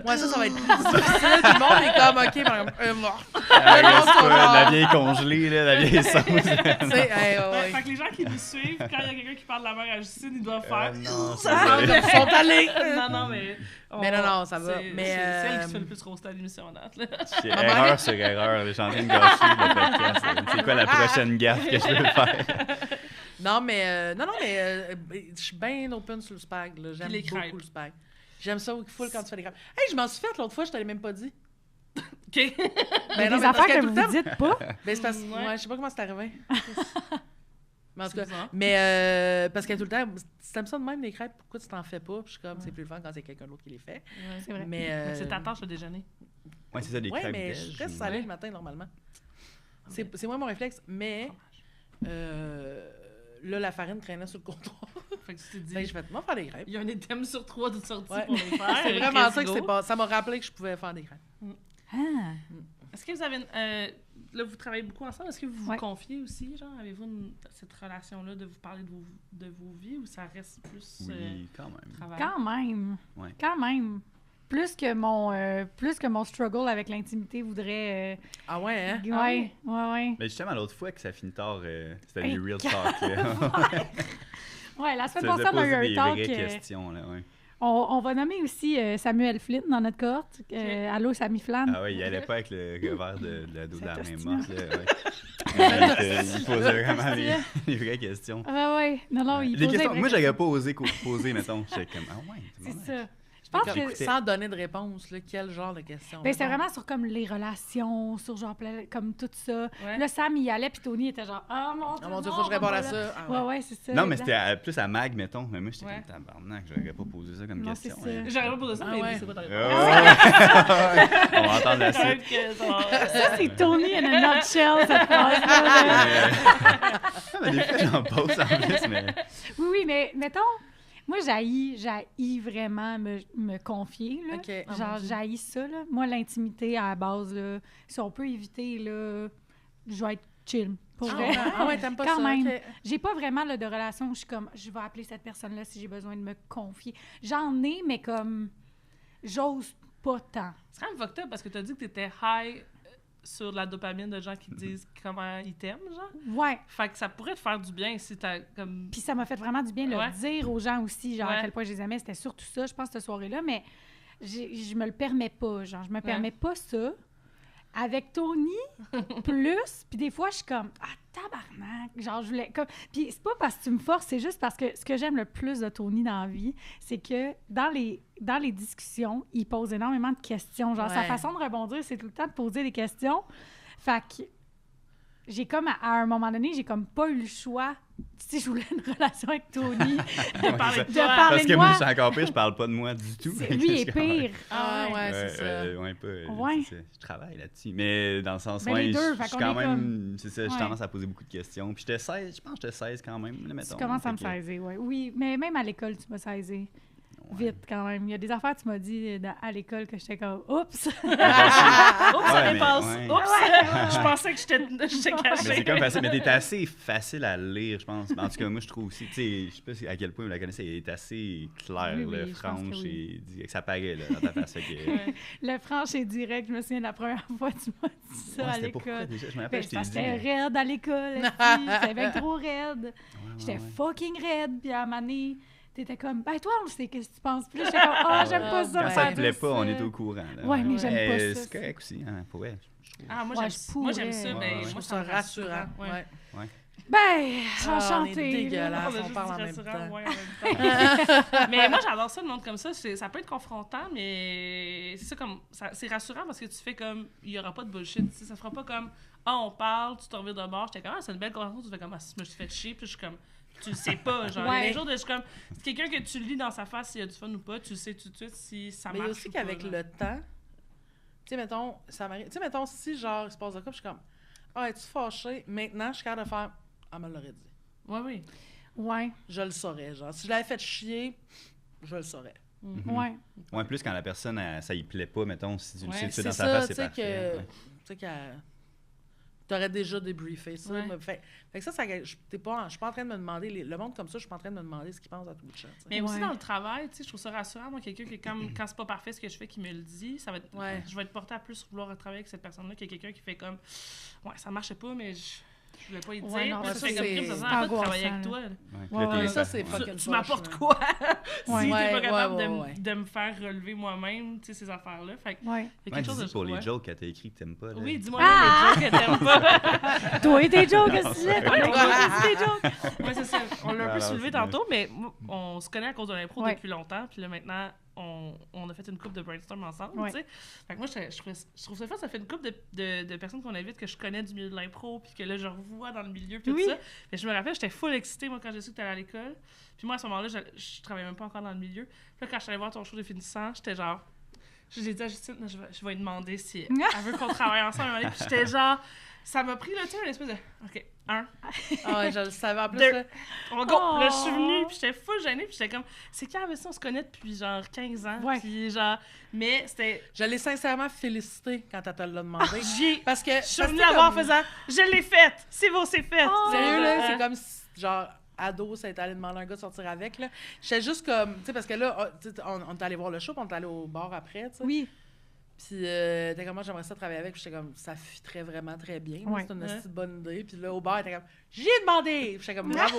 Ouais, ça va être plus difficile. Tout le monde est comme, OK, par exemple, mort. Ah, Le monde c'est sont pas genre- la vieille congelée, là, la vieille sauce. Tu sais, hey, ouais, Ouais, ouais. fait que les gens qui nous suivent, quand il y a quelqu'un qui parle de la mère à Justine, ils doivent faire. non, ça Ah, sent ils sont allés. Non, mais. Mais non, ça va. C'est Mais, c'est elle qui se fait le plus roaster à l'émission en date, là. C'est erreur sur erreur. Je suis en train de gâcher le podcast. C'est quoi la prochaine gaffe que je veux faire? Non, mais je suis bien open sur le spag. là. J'aime Puis les crêpes. beaucoup le spag. J'aime ça full quand tu fais des crêpes. Hey, je m'en suis faite l'autre fois, je t'avais même pas dit. OK. Il y a Ben non, des mais parce affaires que que tout vous le temps- dites pas. Ben, c'est parce que, Ouais. ouais, je sais pas comment c'est arrivé. Mais en tout cas, bizarre. mais parce que tout le temps, si t'aimes ça de même, les crêpes, pourquoi tu t'en fais pas? Puis je suis comme, c'est plus le fun quand c'est quelqu'un d'autre qui les fait. Ouais. C'est vrai. Mais C'est ta tâche le déjeuner. Ouais, c'est ça, des ouais, crêpes mais belges. je reste salé le matin, normalement. C'est moi mon réflexe, mais là, la farine traînait sur le comptoir. Fait que tu t'es dit, Ben, je vais te faire des crêpes. il y a un item sur 3 de sortie Ouais. pour les faire. C'est vraiment ça que Let's c'est go. pas. Ça m'a rappelé que je pouvais faire des crêpes. Ah! Est-ce que vous avez... là, vous travaillez beaucoup ensemble. Est-ce que vous vous Ouais. confiez aussi? Genre, avez-vous cette relation-là de vous parler de vos vies ou ça reste plus Oui, quand même. travail? Quand même. Ouais. Quand même. Plus que mon struggle avec l'intimité voudrait... Ah ouais, hein? Ouais. Mais justement, l'autre fois que ça finit tard, c'était Hey, des real talk. Là. Ouais, la semaine Ça passée, on a eu faisait un poser talk. des vraies questions, là, ouais. On va nommer aussi Samuel Flynn dans notre cohorte. Allô, Samy Flan. Ah ouais, il allait pas avec le revers de la dos de la main Cet morte. Là, ouais. Il posait vraiment les vraies questions. Ouais. Non, il Les posait questions, des moi, vraies j'aurais pas osé poser, mettons. J'étais comme, ah ouais, C'est bon, ça. Je pense Comme, que... sans donner de réponse, là, quel genre de question? Ben, c'était vraiment sur comme les relations, sur genre comme tout ça. Ouais. Là, Sam, il y allait, puis Tony était genre « Ah, mon Dieu, Oh mon Dieu, non, faut que je on réponde va à pas ça. là. Ah Ouais, c'est ça. Non, mais exact. c'était plus à Mag, mettons. Mais moi, j'étais Ouais. comme tabarnak, j'aurais pas posé ça comme Non, question. c'est ça. hein. J'aurais pas posé ça, Ah mais ouais. c'est pas ta Ah réponse. ouais. On va entendre la suite. Peut-être que ça- Ça, c'est Tony in a nutshell, cette phrase-là. Mais des fois, j'en pose en plus, mais. Oui, mais mettons, moi, j'haïs vraiment me confier, là. OK. Ah, mon Genre, Dieu. j'haïs ça, là. Moi, l'intimité, à la base, là, si on peut éviter, là, je vais être chill. Pour vrai. Ah ouais, t'aimes pas Quand ça? même. OK. J'ai pas vraiment là, de relation où je suis comme, je vais appeler cette personne-là si j'ai besoin de me confier. J'en ai, mais comme, j'ose pas tant. C'est quand même fucked up parce que t'as dit que t'étais high sur de la dopamine de gens qui te disent comment ils t'aiment, genre. Ouais. Fait que ça pourrait te faire du bien si t'as comme... Puis ça m'a fait vraiment du bien de Ouais. le dire aux gens aussi, genre Ouais. à quel point je les aimais. C'était surtout ça, je pense, cette soirée-là. Mais je me le permets pas, genre. Je me permets pas ça. Avec Tony, plus. Puis des fois, je suis comme, ah, tabarnak. Genre, je voulais. Comme... Puis c'est pas parce que tu me forces, c'est juste parce que ce que j'aime le plus de Tony dans la vie, c'est que dans les discussions, il pose énormément de questions. Genre, sa Ouais. façon de rebondir, c'est tout le temps de poser des questions. Fait que j'ai comme, à un moment donné, j'ai comme pas eu le choix, si je voulais une relation avec Tony, de parler ça. de de toi. parler Parce de que moi, moi. je suis encore pire, je parle pas de moi du tout. Lui est pire. Ah ouais, c'est ça. Ouais, pas. Ouais. C'est ça. Je travaille là-dessus. Mais dans le sens, Ben, ouais, les deux, je fait suis qu'on quand est même. C'est ça, j'ai Ouais. tendance à poser beaucoup de questions. Puis j'étais 16, je pense que j'étais 16 quand même, là, mettons. Tu commences à me Fait que- saisir, oui. Oui, mais même à l'école, tu m'as saisi. Ouais. Vite, quand même. Il y a des affaires, tu m'as dit à l'école que j'étais comme « Oups! » Oups, ça Ouais, dépasse. mais- ouais. Oups! Je pensais que j'étais Mais cachée. c'est comme facile, mais t'es assez facile à lire, je pense. En tout cas, moi, je trouve aussi, tu sais, je sais pas à quel point vous la connaissez, elle est assez claire, Oui, oui, là, je pense franche que oui. et direct. Ça paraît, là, dans ta face. Fait que- Ouais. Le franche et direct, je me souviens de la première fois que tu m'as dit ça Ouais, à c'était pourquoi l'école. déjà? Je me Ben, rappelle, je t'ai parce dit. que j'étais raide à l'école. esti. J'étais bien trop raide. Ouais, J'étais ouais. fucking raide. Puis à un moment donné, t'étais comme, ben toi, on le sait, qu'est-ce que tu penses? Puis là, j'étais comme, ah, j'aime pas ça. Quand faire ça te plaît de pas, on ça. est au courant. Là. Ouais, mais j'aime pas ça, C'est correct aussi, hein, pour vrai. Ah, moi, Ouais, j'aime je ça, pourrais. mais Ouais, moi, Je trouve ça ça me rassure. rassurant. Ouais. Ouais. Ben, Ah, enchanté. on est dégueulasse. On a On juste parle dit en même rassurant, temps. ouais, en même temps. Mais moi, j'adore ça, le monde comme ça. Ça peut être confrontant, mais c'est ça comme. C'est rassurant parce que tu fais comme. Il n'y aura pas de bullshit. Tu sais, ça fera pas comme. Ah, on parle, tu te reviens de bord. J'étais comme, ah, c'est une belle conversation. Tu fais comme, ah, je me suis fait chier. Puis je suis comme, tu le sais pas. Genre, Ouais. il y a des jours de. Je suis comme, c'est quelqu'un que tu lis dans sa face s'il y a du fun ou pas. Tu le sais tout de suite si ça Mais il marche. y a aussi ou qu'avec pas, le temps, tu sais, mettons, ça m'arrive. Tu sais, mettons, si genre, il se passe de quoi, puis je suis comme, ah, es-tu fâché? Maintenant, je suis capable de faire, ah, me l'aurait dit. Ouais, oui. Ouais, Je le saurais, genre. Si je l'avais fait chier, je le saurais. ouais. Ouais, plus quand la personne, ça y plaît pas, mettons, si tu le Ouais, sais tout de suite C'est dans sa ça, face, tu c'est sais parfait. que. ouais. Tu sais qu'elle. T'aurais déjà débriefé ça. Ouais. Mais fait que ça je suis pas en train de me demander. Le monde comme ça, je suis pas en train de me demander ce qu'il pense à tout le chat. tu sais. Mais aussi Ouais. dans le travail, tu sais, je trouve ça rassurant. Moi, quelqu'un qui est comme, quand c'est pas parfait ce que je fais, qui me le dit, ça va être, Ouais. je vais être porté à plus vouloir travailler avec cette personne-là que quelqu'un qui fait comme, ouais, ça marchait pas, mais je voulais pas y dire. Ouais, non, Puis là, ça, tu fais comme, c'est- Crime, ça c'est sert à quoi de angoissant, travailler avec là. toi? là? Ouais. Ouais, Puis là, ouais. t'es- Ça, c'est ouais. fucking Tu poche, m'apportes là. quoi si Ouais. t'es Ouais, pas capable ouais, ouais. de me faire relever moi-même, tu sais, ces affaires-là. Fait que, Ouais. il y a Ouais, quelque chose de dis pour les ouais. jokes que t'as écrit que t'aimes pas. Là. Oui, dis-moi Ah! les jokes que t'aimes pas. Toi et tes jokes, qu'est-ce que tu disais? Toi et tes jokes. Ouais, c'est ça. On l'a un peu Alors, soulevé c'est tantôt, mais moi, on se connaît à cause de l'impro Ouais. depuis longtemps. Puis là, maintenant, on a fait une couple de brainstorm ensemble, Ouais. tu sais. Fait que moi, je trouve ça fun, ça fait une couple de personnes qu'on invite que je connais du milieu de l'impro, puis que là, je revois dans le milieu, puis tout ça. Fait que je me rappelle, j'étais full excitée, moi, quand j'ai su que t'allais à l'école. Puis moi, à ce moment-là, je travaillais même pas encore dans le milieu. Puis là, quand je suis allée voir ton show de finissant, j'étais genre... J'ai dit à Justine, je vais lui demander si elle veut qu'on travaille ensemble. Puis j'étais genre... Ça m'a pris, là, tu sais, une espèce de... OK, 1. Ah ouais, je le savais. En plus, 2. là, On go! Là, je suis venue, puis j'étais full gênée, puis j'étais comme... C'est quand, mais ça, on se connaît depuis, genre, 15 ans. Ouais. Puis genre... Mais c'était... je l'ai sincèrement félicité quand elle te l'a demandé. Parce que... Je suis venue la voir en faisant... Je l'ai faite! C'est beau, c'est fait! Sérieux, là, c'est comme si, genre, ado, ça a été allé demander à un gars de sortir avec, là. J'étais juste comme... Tu sais, parce que là, on est allé voir le show, puis on est allé au bar après, tu sais. Oui. Puis, t'es comme, moi, j'aimerais ça travailler avec. Puis, j'étais comme, ça fitterait vraiment très bien. Ouais. C'est une petite bonne idée. Puis là, au bar, t'es comme, j'y ai demandé! Puis, j'étais comme, bravo!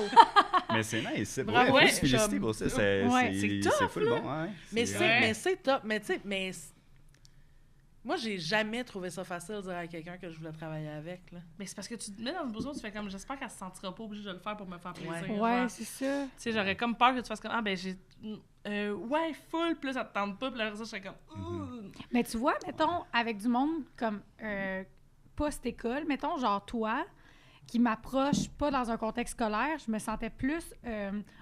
Mais c'est nice. C'est Bravo. vrai, Ouais, faut se féliciter comme- pour ça. Ouais, c'est C'est tough, full là. bon. Ouais. Mais Ouais. c'est top. Mais tu sais, moi, j'ai jamais trouvé ça facile de dire à quelqu'un que je voulais travailler avec, là. Mais c'est parce que tu te mets dans le besoin, tu fais comme... J'espère qu'elle se sentira pas obligée de le faire pour me faire plaisir. Ouais. genre. Ouais, c'est ça. Tu sais, j'aurais comme peur que tu fasses comme... Ah, ben, j'ai... ouais, full, puis là, ça te tente pas, puis là, ça, je serais comme... Mais tu vois, mettons, avec du monde comme post-école, mettons, genre toi, qui m'approche pas dans un contexte scolaire, je me sentais plus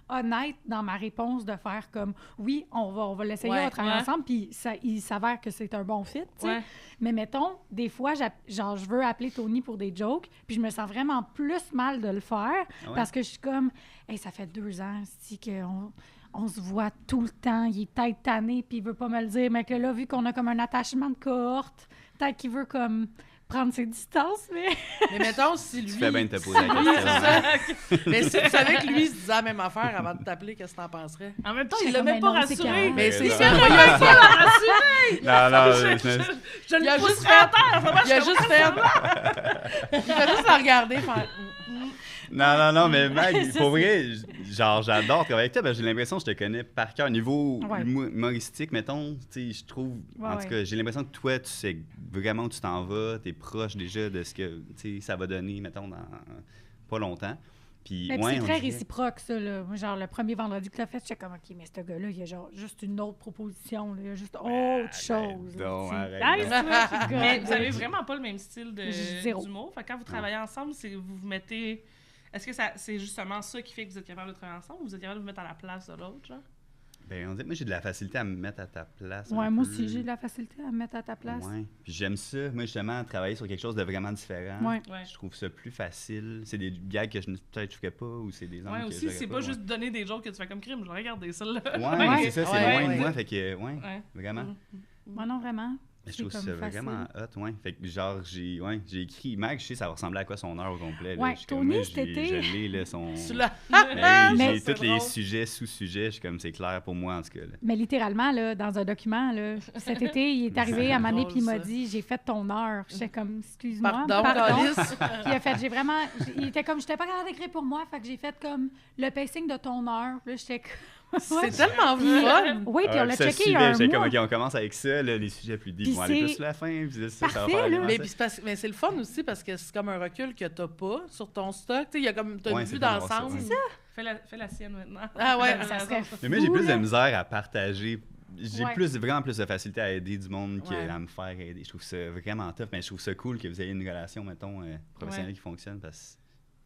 honnête dans ma réponse de faire comme oui, on va l'essayer, on va travailler ensemble, puis il s'avère que c'est un bon fit, tu sais. Ouais. Mais mettons, des fois, genre, je veux appeler Tony pour des jokes, puis je me sens vraiment plus mal de le faire parce que je suis comme, hey, ça fait 2 ans, on se voit tout le temps, il est peut-être tanné, puis il veut pas me le dire, mais que là, vu qu'on a comme un attachement de cohorte, peut-être qu'il veut comme prendre ses distances, mais... Mais mettons, si lui... Tu fais bien de te poser la question. Mais si tu savais que lui, il se disait la même affaire avant de t'appeler, qu'est-ce que t'en penserais? En même temps, J'étais il l'a comme, même mais pas non, c'est rassuré. carré. Mais c'est non. ça, Il a pas la rassuré! Non, non, Je Il a le juste pousserai à terre! Il a juste fait... Il fait juste la regarder, faire... non, mais Mag, pour vrai, genre, j'adore travailler avec toi, parce que j'ai l'impression que je te connais par cœur. Niveau humoristique, mettons, tu sais, je trouve, en tout cas, j'ai l'impression que toi, tu sais vraiment où tu t'en vas, t'es proche déjà de ce que, tu sais, ça va donner, mettons, dans pas longtemps. Puis, Mais ouais, c'est on très dirait- réciproque, ça, là. Moi, genre, le premier vendredi que tu as fait, j'étais comme, OK, mais ce gars-là, il y a genre juste une autre proposition, là. Il y a juste autre chose. là, donc, tu sais. arrête Nice, donc. là, je suis Mais comme- vous avez vraiment pas le même style Zéro. d'humour. Fait que quand vous travaillez ensemble, vous vous mettez... Est-ce que c'est justement ça qui fait que vous êtes capable de travailler ensemble ou vous êtes capable de vous mettre à la place de l'autre, genre? Ben, on dirait que moi, j'ai de la facilité à me mettre à ta place. Ouais, un moi peu. aussi, j'ai de la facilité à me mettre à ta place. Ouais. Puis j'aime ça. Moi, justement, travailler sur quelque chose de vraiment différent. Ouais. Ouais. Je trouve ça plus facile. C'est des gags que peut-être je ferais pas ou c'est des angles Ouais, que aussi, j'aurais c'est pas juste donner des jokes que tu fais comme crime. Je vais regarder ça, là. Ouais, Ouais. c'est ça, c'est Ouais, loin ouais. de moi. Fait que, ouais, Ouais. vraiment. Moi, non, vraiment. Mais je C'est trouve ça comme facile. vraiment hot, ouais. Fait que genre, j'ai écrit, Mac, je sais ça va ressembler à quoi son heure au complet. Là. Ouais, Je suis comme, Tony, moi, cet j'ai- été- Je l'ai, là, son... Tu l'as... Ben, Mais- j'ai C'est tous les drôle. sujets, sous-sujets, je suis comme, c'est clair pour moi, en tout cas. Là. Mais littéralement, là, dans un document, là, cet été, il est arrivé à Mané puis il m'a drôle, ça. dit, j'ai fait ton heure. J'étais comme, excuse-moi. Pardon, Calice. Puis il a fait, il était comme, j'étais pas capable d'écrire pour moi, fait que j'ai fait comme le pacing de ton heure. Là, j'étais comme... C'est tellement fun! Oui, puis on l'a ça checké il y a un j'étais mois. comme, OK, on commence avec ça, là, les sujets plus deep Puis vont aller c'est plus sur la fin, puis ça, ça va parfait, faire là. vraiment Mais, ça. puis mais c'est le fun aussi parce que c'est comme un recul que t'as pas sur ton stock. Tu sais, il y a comme, t'as Ouais, une c'est vue le fun d'avoir d'ensemble. ça, ouais. Fais la sienne maintenant. Ah ouais, Fais la ça serait raison. Mais moi, j'ai fou, plus de là. misère à partager. J'ai Ouais. vraiment plus de facilité à aider du monde Ouais. qu'à me faire aider. Je trouve ça vraiment tough, mais je trouve ça cool que vous ayez une relation, mettons, professionnelle qui fonctionne parce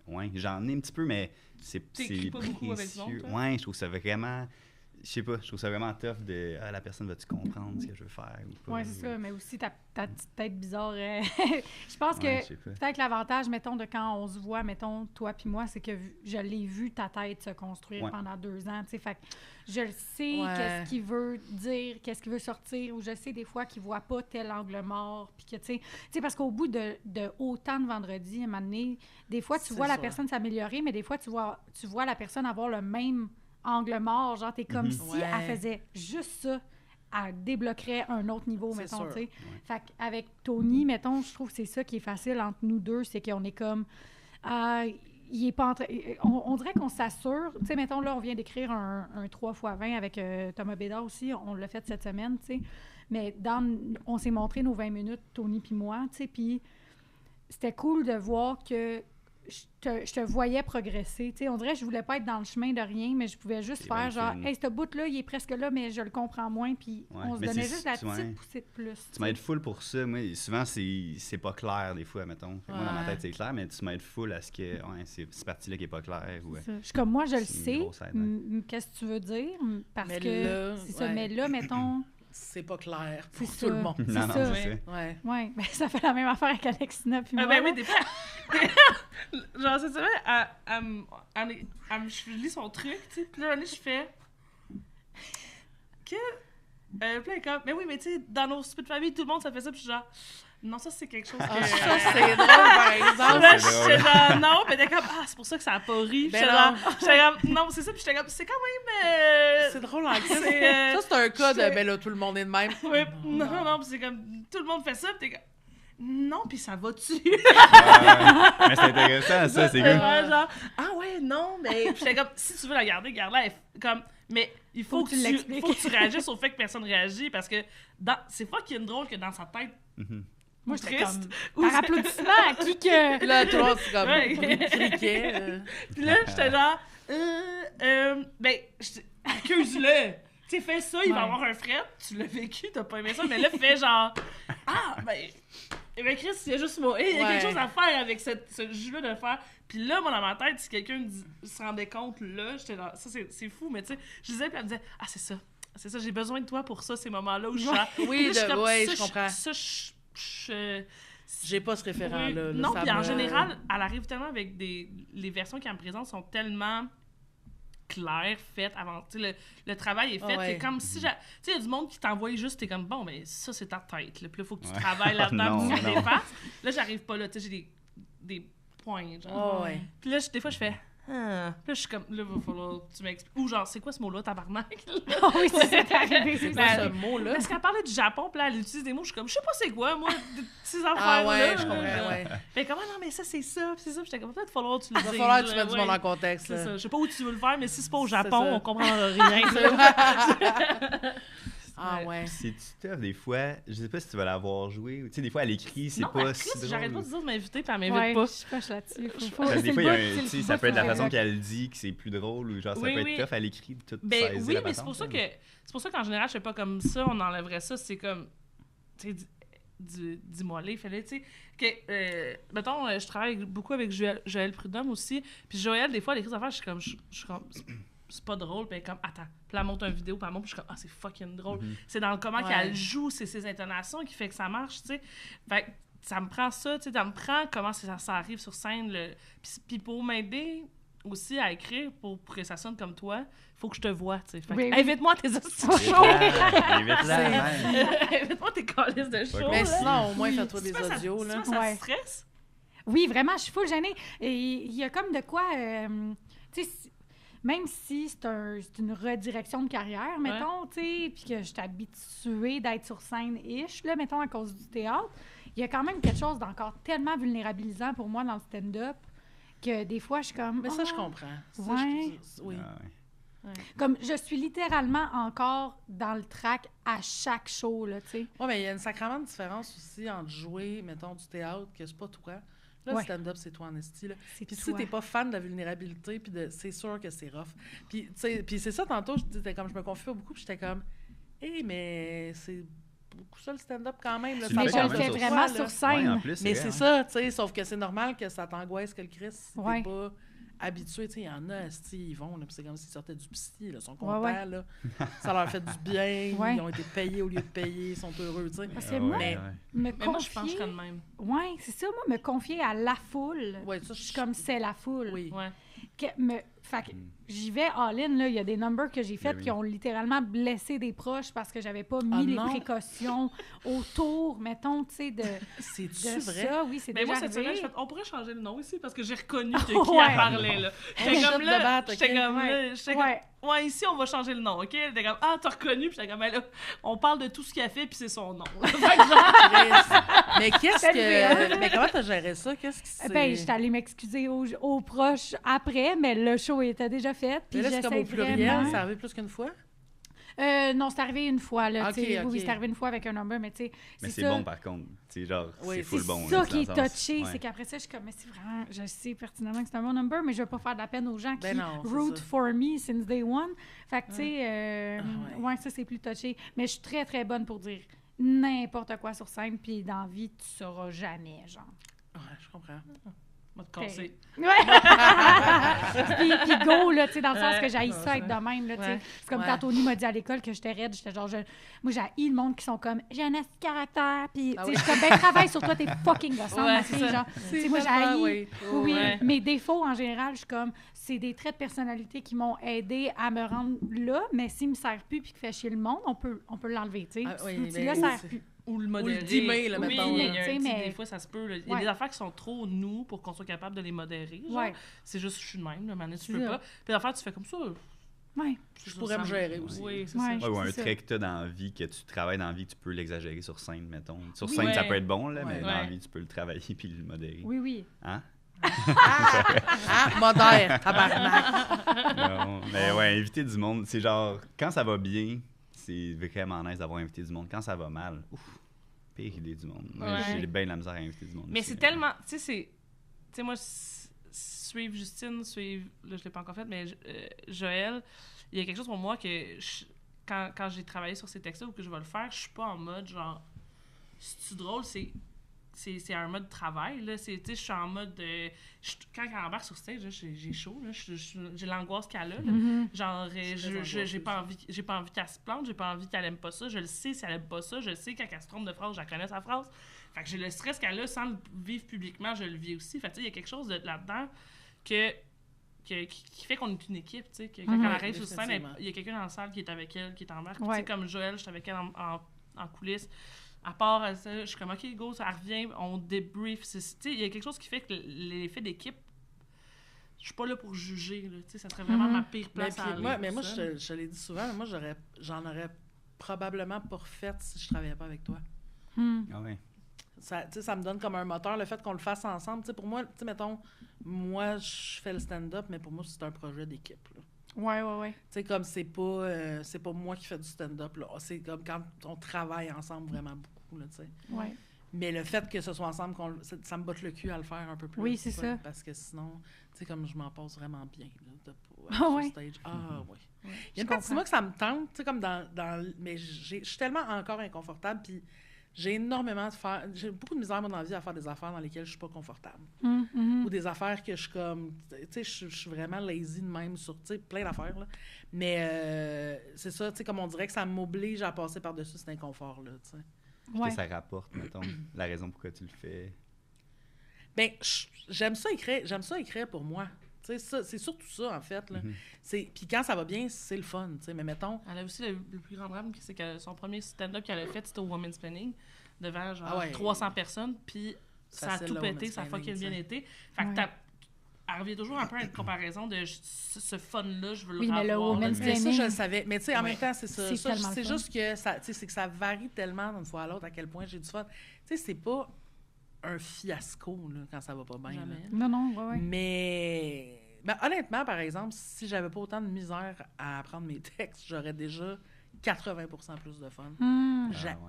que, ouais, j'en ai un petit peu, mais c'est T'écris pas beaucoup avec du monde, précieux. toi? Ouais, je trouve ça vraiment, je sais pas, je trouve ça vraiment tough de, la personne va-tu comprendre ce que je veux faire ou pas. Oui, c'est ça, mais aussi ta petite tête bizarre. Je pense Ouais, que je sais pas. peut-être l'avantage, mettons, de quand on se voit, mettons, toi puis moi, c'est que je l'ai vu ta tête se construire Ouais. pendant 2 ans, tu sais, fait que je le sais, Ouais. qu'est-ce qu'il veut dire, qu'est-ce qu'il veut sortir, ou je sais des fois qu'il voit pas tel angle mort, puis que, tu sais, parce qu'au bout de autant de vendredis, à un moment donné, des fois, tu C'est vois la sûr. personne s'améliorer, mais des fois, tu vois la personne avoir le même angle mort, genre, t'es comme Mhm. si Ouais. elle faisait juste ça, elle débloquerait un autre niveau, C'est mettons, sûr. tu sais. Fait qu'avec Tony, mettons, je trouve que c'est ça qui est facile entre nous deux, c'est qu'on est comme... il est pas en train... On dirait qu'on s'assure... Tu sais, mettons, là, on vient d'écrire un 3x20 avec Thomas Bédard aussi. On l'a fait cette semaine, tu sais. Mais on s'est montré nos 20 minutes, Tony puis moi, tu sais, puis c'était cool de voir que je te voyais progresser. Tu sais, on dirait que je voulais pas être dans le chemin de rien, mais je pouvais juste C'est faire bien genre, fine. hey, ce bout-là, il est presque là, mais je le comprends moins. Puis Ouais, on se mais donnait c'est- juste la ouais. petite poussée de plus. Tu m'aides full pour ça. Moi, souvent, c'est pas clair des fois, mettons. Fait que moi, dans ma Ouais. tête, c'est clair, mais tu m'aides full à ce que c'est cette partie-là qui est pas claire. Ou, C'est ça. Je suis comme, moi, je le c'est une sais. grosse aide, hein. Qu'est-ce que tu veux dire? Parce Mais que là, c'est ça. ouais. Mais là, mettons... C'est pas clair pour C'est tout le ça. monde. C'est Non, non, ça. c'est ça. Ouais. Ouais, ben, ça fait la même affaire avec Alexina puis moi. Ben oui, là. des fois. Genre, cette semaine, je lis son truc, tu sais. Puis là, je fais. Puis là, elle est comme. Mais oui, mais tu sais, dans nos soupers de famille, tout le monde, ça fait ça. Puis je suis genre. Non, ça, c'est quelque chose que. Ah, ça, c'est drôle, par exemple. Là, c'est j'étais genre, non, puis t'es comme, c'est pour ça que ça a pas ri. Ben J'étais non. comme, non, c'est ça, puis j'étais comme, c'est quand même. C'est drôle en Christ. c'est, Ça, c'est un cas de, c'est- ben là, tout le monde est de même. Ouais, non, puis c'est comme, tout le monde fait ça, puis t'es comme, non, puis ça va-tu? Mais c'est intéressant, ça, c'est C'est cool. vraiment genre, ouais, non, mais. Puis j'étais comme, si tu veux la garder, garde-la. Comme, mais il faut que tu l'expliques. faut que tu réagisses au fait que personne réagit parce que c'est fucking drôle que dans sa tête. Mhm. Moi, j'étais triste, comme, ou par applaudissement, à qui que... Puis là, tout le monde, c'est comme, Ouais. il criquait. Puis là, j'étais genre, ben, accuse-le. Tu sais, fais ça, il va Ouais. avoir un fret. Tu l'as vécu, t'as pas aimé ça, mais là, fais genre, ben Chris, il y a juste moi. Il y a Ouais. quelque chose à faire avec ce jus-là de faire. Puis là, moi, dans ma tête, si quelqu'un se rendait compte, là, j'étais genre, ça, c'est fou, mais tu sais, je disais, puis elle me disait, c'est ça. C'est ça, j'ai besoin de toi pour ça, ces moments-là où je chante. Oui, Puis là, comme, ouais, ça, je comprends. Ça, J'ai pas ce référent-là. là, non, ça puis en me- général, elle arrive tellement avec les versions qu'elle me présente sont tellement claires, faites avant. Tu sais, le travail est fait. Ah ouais. C'est comme si tu sais, il y a du monde qui t'envoie juste, t'es comme bon, mais ça, c'est ta tête. Là. Puis là, il faut que tu Ouais. travailles là-dedans, Non, pour que tu non. l'effaces. Là, j'arrive pas là. Tu sais, j'ai des points. Genre. Ah ouais. Puis là, des fois, je fais. Puis là, je suis comme, là, il va falloir que tu m'expliques. Ou genre, c'est quoi ce mot-là, tabarnak? Oh oui, c'est arrivé, c'est C'est ça. ce mot-là. Parce qu'elle parlait du Japon, puis là, elle utilise des mots, je suis comme, je sais pas c'est quoi, moi, ces affaires-là. Ah ouais, je là. comprends, ouais. Fait comment, non, mais ça, c'est ça, puis c'est ça. Puis j'étais comme, peut-être falloir que tu le Il va dises, falloir que tu là, mettes du ouais. monde en contexte. C'est là. ça. Je sais pas où tu veux le faire, mais si c'est pas au C'est Japon, ça. on comprendra rien. Ah ouais. C'est tough des fois. Je sais pas si tu vas l'avoir joué. Tu sais, des fois, à l'écrit, c'est Non, pas Chris, si drôle. j'arrête pas de dire de m'inviter, puis elle m'invite Ouais, pas. je coche là-dessus. Parce que des fois, il y a un- tu sais, ça peut être la façon qu'elle... qu'elle dit que c'est plus drôle ou genre ça Oui, peut oui. être tough à l'écrit de tout Ben saisir oui, la mais c'est patente, pour ça là. que c'est pour ça qu'en général, je fais pas comme ça, on enlèverait ça, c'est comme tu sais dis-moi les, fallait tu sais que mettons je travaille beaucoup avec Joël Prudhomme aussi, puis Joël des fois elle écrit des affaires, je suis comme c'est pas drôle, puis elle est comme attends, puis elle monte une vidéo, puis elle monte, puis je suis comme c'est fucking drôle. C'est dans le comment Ouais. qu'elle joue, c'est ses intonations qui fait que ça marche, tu sais. Fait que ça me prend ça, tu sais, ça me prend comment ça arrive sur scène puis pour m'aider aussi à écrire pour que ça sonne comme toi, faut que je te vois, tu sais. Fait que Oui, oui. invite-moi à tes hosties de Invite-la, show. invite-la, man. Invite-moi tes calices de show. Mais là. sinon, au moins, Oui. fais-toi des Tu vois, audios. tu là. vois, ça Ouais. te stresse? Oui, vraiment, je suis full gênée. Et il y a comme de quoi... tu sais, même si c'est une redirection de carrière, mettons, tu sais, puis que je suis habituée d'être sur scène-ish, là, mettons, à cause du théâtre, il y a quand même quelque chose d'encore tellement vulnérabilisant pour moi dans le stand-up que des fois, je suis comme... Mais ça, je Ah. comprends. Ça, Ouais. oui. Ah ouais. Comme, je suis littéralement encore dans le track à chaque show, là, tu sais. Ouais, mais il y a une sacrément de différence aussi entre jouer, mettons, du théâtre, que c'est pas toi. Là, le Ouais. stand-up, c'est toi en esti, là. C'est Puis si toi. t'es pas fan de la vulnérabilité, puis c'est sûr que c'est rough. Puis, tu sais, puis c'est ça, tantôt, j'étais comme, je me confie pas beaucoup, puis j'étais comme, mais c'est beaucoup ça, le stand-up, quand même. Là, Tu ça Mais le je fais le quand part fais même de sur vraiment toi, sur là. scène. Ouais, en plus, Mais vrai, c'est hein. ça, tu sais, sauf que c'est normal que ça t'angoisse que le Christ, si Ouais. t'es pas habitué, tu sais, il y en a, esti, ils vont, là, puis c'est comme s'ils sortaient du psy, là, ils sont contents, Ouais, ouais. là, ça leur fait du bien, Ouais. ils ont été payés au lieu de payer, ils sont heureux, tu sais. Parce que Ah moi, ouais, mais- ouais. me Mais moi, je pense que je confier... serais de même. Ouais, c'est ça, moi, me confier à la foule. Ouais, ça, Je suis comme c'est la foule. Oui. Ouais. Fait que j'y vais all-in, là. Il y a des numbers que j'ai faits Ben oui. qui ont littéralement blessé des proches parce que j'avais pas mis Ah les non? précautions autour, mettons, tu sais, de C'est-tu vrai? ça. Oui, c'est Mais déjà moi, cette semaine, arrivé. je fais, on pourrait changer le nom ici parce que j'ai reconnu de qui Ouais. elle parlait, là. J'étais Ouais. comme Shot de là, batte, j'étais ok. comme Ouais. là, j'étais comme, Ouais. ouais, ici, on va changer le nom, OK? J'étais comme, t'as reconnu? Puis j'étais comme, ben là, on parle de tout ce qu'il a fait, puis c'est son nom. Fait que genre, Chris. Mais qu'est-ce Salut, que. Mais comment t'as géré ça? Qu'est-ce qui s'est. Ben, j'étais allée m'excuser aux proches après, mais le show était déjà fait. Puis Mais là, c'est comme au j'essaie pluriel, vraiment... ça arrive plus qu'une fois? Non, c'est arrivé une fois, là, tu sais. Ok. Oui, c'est arrivé une fois avec un number, mais tu sais... Mais c'est ça. bon, par contre. C'est genre, c'est full bon. C'est ça là, qui est dans le sens- touché, ouais. c'est qu'après ça, je suis comme, mais c'est vraiment... Je sais pertinemment que c'est un bon number, mais je veux pas faire de la peine aux gens qui non, c'est root ça. for me since day one. Fait que, tu sais, ouais, ça, c'est plus touché. Mais je suis très, très bonne pour dire n'importe quoi sur scène, puis dans la vie, tu sauras jamais, genre. Ouais, je comprends. Va te casser. Ouais. puis go, là, tu sais, dans le sens que j'haïs ça être de même, là, tu sais. Ouais. C'est comme Ouais. quand Tony m'a dit à l'école que j'étais raide, j'étais genre, moi, j'haïs le monde qui sont comme, j'ai un asti de caractère, puis, tu sais, je suis comme, ben, travaille sur toi, t'es fucking gossante, ma fille, genre. Tu sais, moi, j'haïs. Oui, Ouais. mes défauts, en général, je suis comme, c'est des traits de personnalité qui m'ont aidé à me rendre là, mais s'il me sert plus puis qu'il fait chier le monde, on peut l'enlever, tu sais. Ah, oui, Cet mais outil-là sert c'est- plus. Ou le modérer. dimmer, là, oui, mettons, il y là. a un Tu sais, petit- mais- des fois, ça se peut. Là. Il y a Ouais. des affaires qui sont trop nous pour qu'on soit capable de les modérer. Genre. Ouais. C'est juste, je suis de même, là, maintenant, tu C'est peux ça. pas. Puis l'affaire, tu fais comme ça. Ouais. Je pourrais me gérer aussi. Oui, c'est Ouais. ça. Ouais, ou un C'est ça. trait que tu as dans la vie, que tu travailles dans la vie, tu peux l'exagérer sur scène, mettons. Sur Oui. scène, ça Ouais. peut être bon, là, Ouais. mais dans la Ouais. vie, tu peux le travailler puis le modérer. Oui, oui. Hein? Ah, modère, tabarnak. Non, mais ouais, inviter du monde, c'est genre, quand ça va bien, c'est vraiment nice d'avoir invité du monde. Quand ça va mal, ouf, pire idée du monde. Moi, Ouais. j'ai bien de la misère à inviter du monde. Mais aussi, c'est là. tellement. Tu sais, c'est. Tu sais, moi, suivre Justine, suivre. Là, je l'ai pas encore fait, mais Joël, il y a quelque chose pour moi que. Quand j'ai travaillé sur ces textes-là ou que je vais le faire, je suis pas en mode genre. C'est-tu drôle? C'est un mode travail, là. Tu sais, je suis en mode. Quand elle embarque sur stage, là, j'ai chaud, là. J'ai l'angoisse qu'elle a, là. Genre, j'ai pas envie qu'elle se plante, j'ai pas envie qu'elle aime pas ça. Je le sais si elle aime pas ça. Je le sais quand elle se trompe de phrase, je la connais sa phrase. Fait que j'ai le stress qu'elle a sans le vivre publiquement, je le vis aussi. Fait que, tu sais, il y a quelque chose là-dedans qui fait qu'on est une équipe, tu sais. Que quand elle arrive sur scène, il y a quelqu'un dans la salle qui est avec elle, qui est en marque. Tu sais, comme Joël, je suis avec elle en coulisses. À part ça, je suis comme, OK, go, ça revient, on débrief. Tu sais, il y a quelque chose qui fait que l'effet d'équipe, je suis pas là pour juger, là. Tu sais, ça serait vraiment ma pire place à aller. Mais moi, pour ça. je l'ai dit souvent, moi, j'en aurais probablement pas refait si je travaillais pas avec toi. Ah ouais. Ça, tu sais, ça me donne comme un moteur, le fait qu'on le fasse ensemble. Tu sais, pour moi, tu sais, mettons, moi, je fais le stand-up, mais pour moi, c'est un projet d'équipe, là. Ouais. Tu sais, comme c'est pas moi qui fais du stand-up, là. C'est comme quand on travaille ensemble vraiment beaucoup, là, tu sais. Ouais. Mais le fait que ce soit ensemble, ça me botte le cul à le faire un peu plus. Oui, c'est tu sais, ça. Parce que sinon, tu sais, comme je m'en passe vraiment bien, là, de Ah sur ouais? stage. Ah, oui. Il y a Je une partie de comprends. moi que ça me tente, tu sais, comme mais je suis tellement encore inconfortable, puis j'ai beaucoup de misère, moi, dans la vie, à faire des affaires dans lesquelles je suis pas confortable. Ou des affaires que je suis comme, tu sais, je suis vraiment lazy de même sur, tu sais, plein d'affaires, là. Mais c'est ça, tu sais, comme on dirait que ça m'oblige à passer par-dessus cet inconfort-là, tu sais. Ouais. Que ça rapporte, mettons, la raison pourquoi tu le fais. Ben, j'aime ça écrire pour moi. Tu sais, c'est surtout ça, en fait, là. Puis quand ça va bien, c'est le fun, tu sais, mais mettons... Elle a aussi le plus grand drame, c'est que son premier stand-up qu'elle a fait, c'était au Women's Planning, devant genre 300 personnes, puis ça a Facile, tout le pété, Women's ça a fucking Planning, bien tu sais. été. Fait que Ouais. elle revient toujours un peu à une comparaison de ce fun-là, je veux le Oui, mais le revoir. Women's Mais ça, Planning, je le savais. Mais tu sais, en même temps, c'est ça. c'est Ça, tellement c'est le fun. juste que ça, tu sais, c'est que ça varie tellement d'une fois à l'autre à quel point j'ai du fun. Tu sais, c'est pas un fiasco, là, quand ça va pas bien. là. Jamais. Non, ouais. Mais honnêtement, par exemple, si j'avais pas autant de misère à apprendre mes textes, j'aurais déjà 80% plus de fun.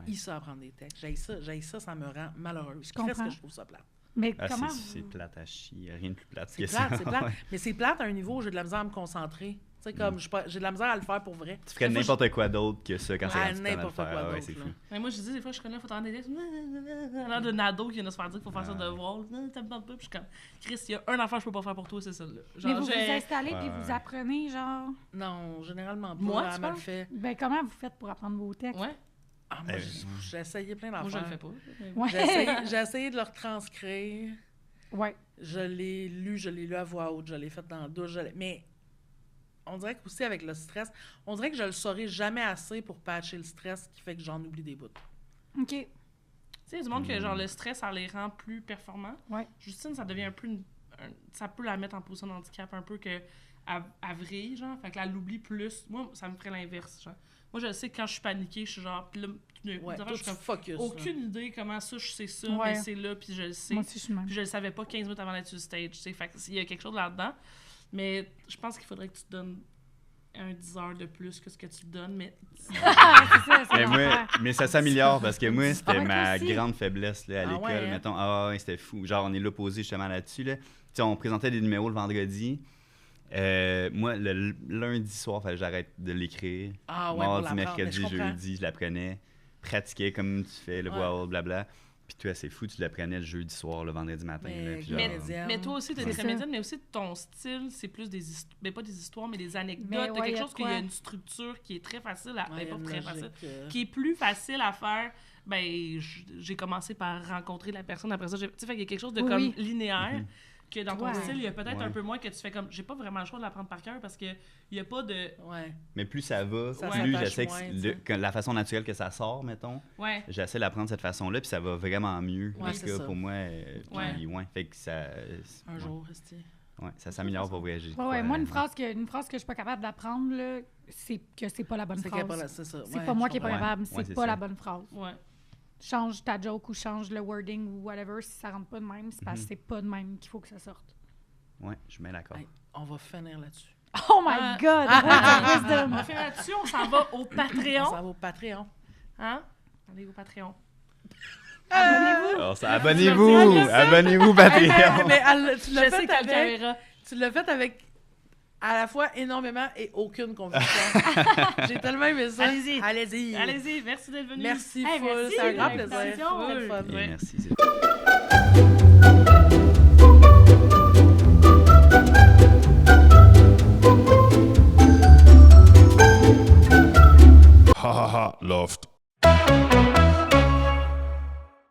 J'ai ça apprendre des textes. J'ai ça me rend malheureuse. comprends. Qu'est-ce que je trouve ça plate? Mais Ah, comment... c'est plate à chier. Rien de plus plate C'est que ça. plate, c'est plate. Ouais. Mais c'est plate à un niveau où j'ai de la misère à me concentrer. Tu sais, comme j'ai de la misère à le faire pour vrai. Tu ferais Des fois, n'importe quoi d'autre que ça quand c'est rendu temps de le n'importe faire. quoi Ah ouais, d'autre, c'est là. fou. Mais moi, je dis des fois, je connais, il faut t'en aider. L'air de Nado qui vient de se faire dire qu'il faut faire ça de voir. Ça me tente pas. Puis je suis comme, Chris, il y a un affaire que je peux pas faire pour toi, c'est ça. Là. Mais Genre, vous vous installez puis Ouais. vous apprenez, genre... Non, généralement pas. Moi, tu elle me le penses? fait. Ben, comment vous faites pour apprendre vos textes? Ouais, Ah, moi, j'ai essayé plein moi, je d'affaires. le fais pas. Ouais. J'ai essayé de le retranscrire. Ouais. Je l'ai lu à voix haute. Je l'ai fait dans la douche. Mais on dirait qu'aussi avec le stress, on dirait que je le saurais jamais assez pour patcher le stress qui fait que j'en oublie des bouts. OK. Tu sais, il y a du monde que genre, le stress, ça les rend plus performants. Ouais. Justine, ça devient un peu ça peut la mettre en position de handicap un peu que à vrille, genre. Fait que là, elle l'oublie plus. Moi, ça me ferait l'inverse, genre. Moi, je sais que quand je suis paniquée, je suis genre... Pis là, Ouais, je toi, suis tu comme... focus. Aucune idée comment ça, je sais ça, Ouais. mais c'est là, puis je le sais. Moi aussi, je suis même. Puis je le savais pas 15 minutes avant d'être sur le stage, tu sais. Fait qu'il y a quelque chose là-dedans. Mais je pense qu'il faudrait que tu te donnes un 10 heures de plus que ce que tu donnes, mais... C'est ça, c'est Mais ça s'améliore parce que moi, c'était Ah ouais, ma toi aussi. grande faiblesse là, à Ah l'école. ouais, hein? Mettons, ouais, c'était fou. Genre, on est là posé justement là-dessus. Là. Tu sais, on présentait des numéros le vendredi. Moi, le lundi soir, fallait que j'arrête de l'écrire. Ah ouais, pour Mardi, l'apprendre, mais mercredi, je comprends. jeudi, je l'apprenais. Pratiquais comme tu fais, le Ouais. voix haute, blabla. Puis toi, c'est fou, tu l'apprenais le jeudi soir, le vendredi matin. Mais- Là, puis Mais, genre, médium. mais toi aussi, t'es C'est très ça. médium, mais aussi ton style, c'est plus des histoires, mais pas des histoires, mais des anecdotes. Mais T'as ouais, y quelque a chose de qu'il y a quoi. une structure qui est très facile à... Ouais, ben, pas une très logique, facile. Qui est plus facile à faire. Ben, j'ai commencé par rencontrer la personne. Après ça, tu sais, fait qu'il y a quelque chose de Oui, comme oui. linéaire. Que dans ton Ouais. style, il y a peut-être Ouais. un peu moins que tu fais comme... J'ai pas vraiment le choix de l'apprendre par cœur parce que il y a pas de... Ouais. Mais plus ça va, Ça plus s'attache j'essaie moins, que, tu sais. que la façon naturelle que ça sort, mettons, Ouais. j'essaie d'apprendre de cette façon-là, puis ça va vraiment mieux. Ouais, en tout c'est cas, ça. pour moi. Puis, ouais, fait que ça. Un ouais. jour, Esti. Ouais, ça s'améliore pour voyager. Ouais, moi, une phrase que je suis pas capable d'apprendre, là, c'est que c'est pas la bonne C'est qu'elle est pas là, phrase. c'est ça. C'est Ouais, pas moi je qui est pas comprends. capable, Ouais, c'est c'est pas ça. la bonne phrase. Ouais. Change ta joke ou change le wording ou whatever, si ça rentre pas de même, c'est parce que c'est pas de même qu'il faut que ça sorte. Ouais, je suis bien d'accord. Hey, on va finir là-dessus. Oh my God! What wisdom! On fait là-dessus, on s'en va au On Patreon. s'en va au Patreon. Hein? Allez au Patreon. Alors, abonnez-vous! Abonnez-vous. Abonnez-vous, Patreon! Mais tu l'as Je sais fait quelle avec... caméra. Tu l'as fait avec à la fois énormément et aucune conviction. J'ai tellement aimé ça. Allez-y. Allez-y. Allez-y, merci d'être venu. Merci, Hey, full. merci C'est un de grand l'invitation. plaisir. C'était le fun. Et Ouais. merci. Ha ha ha, Loft.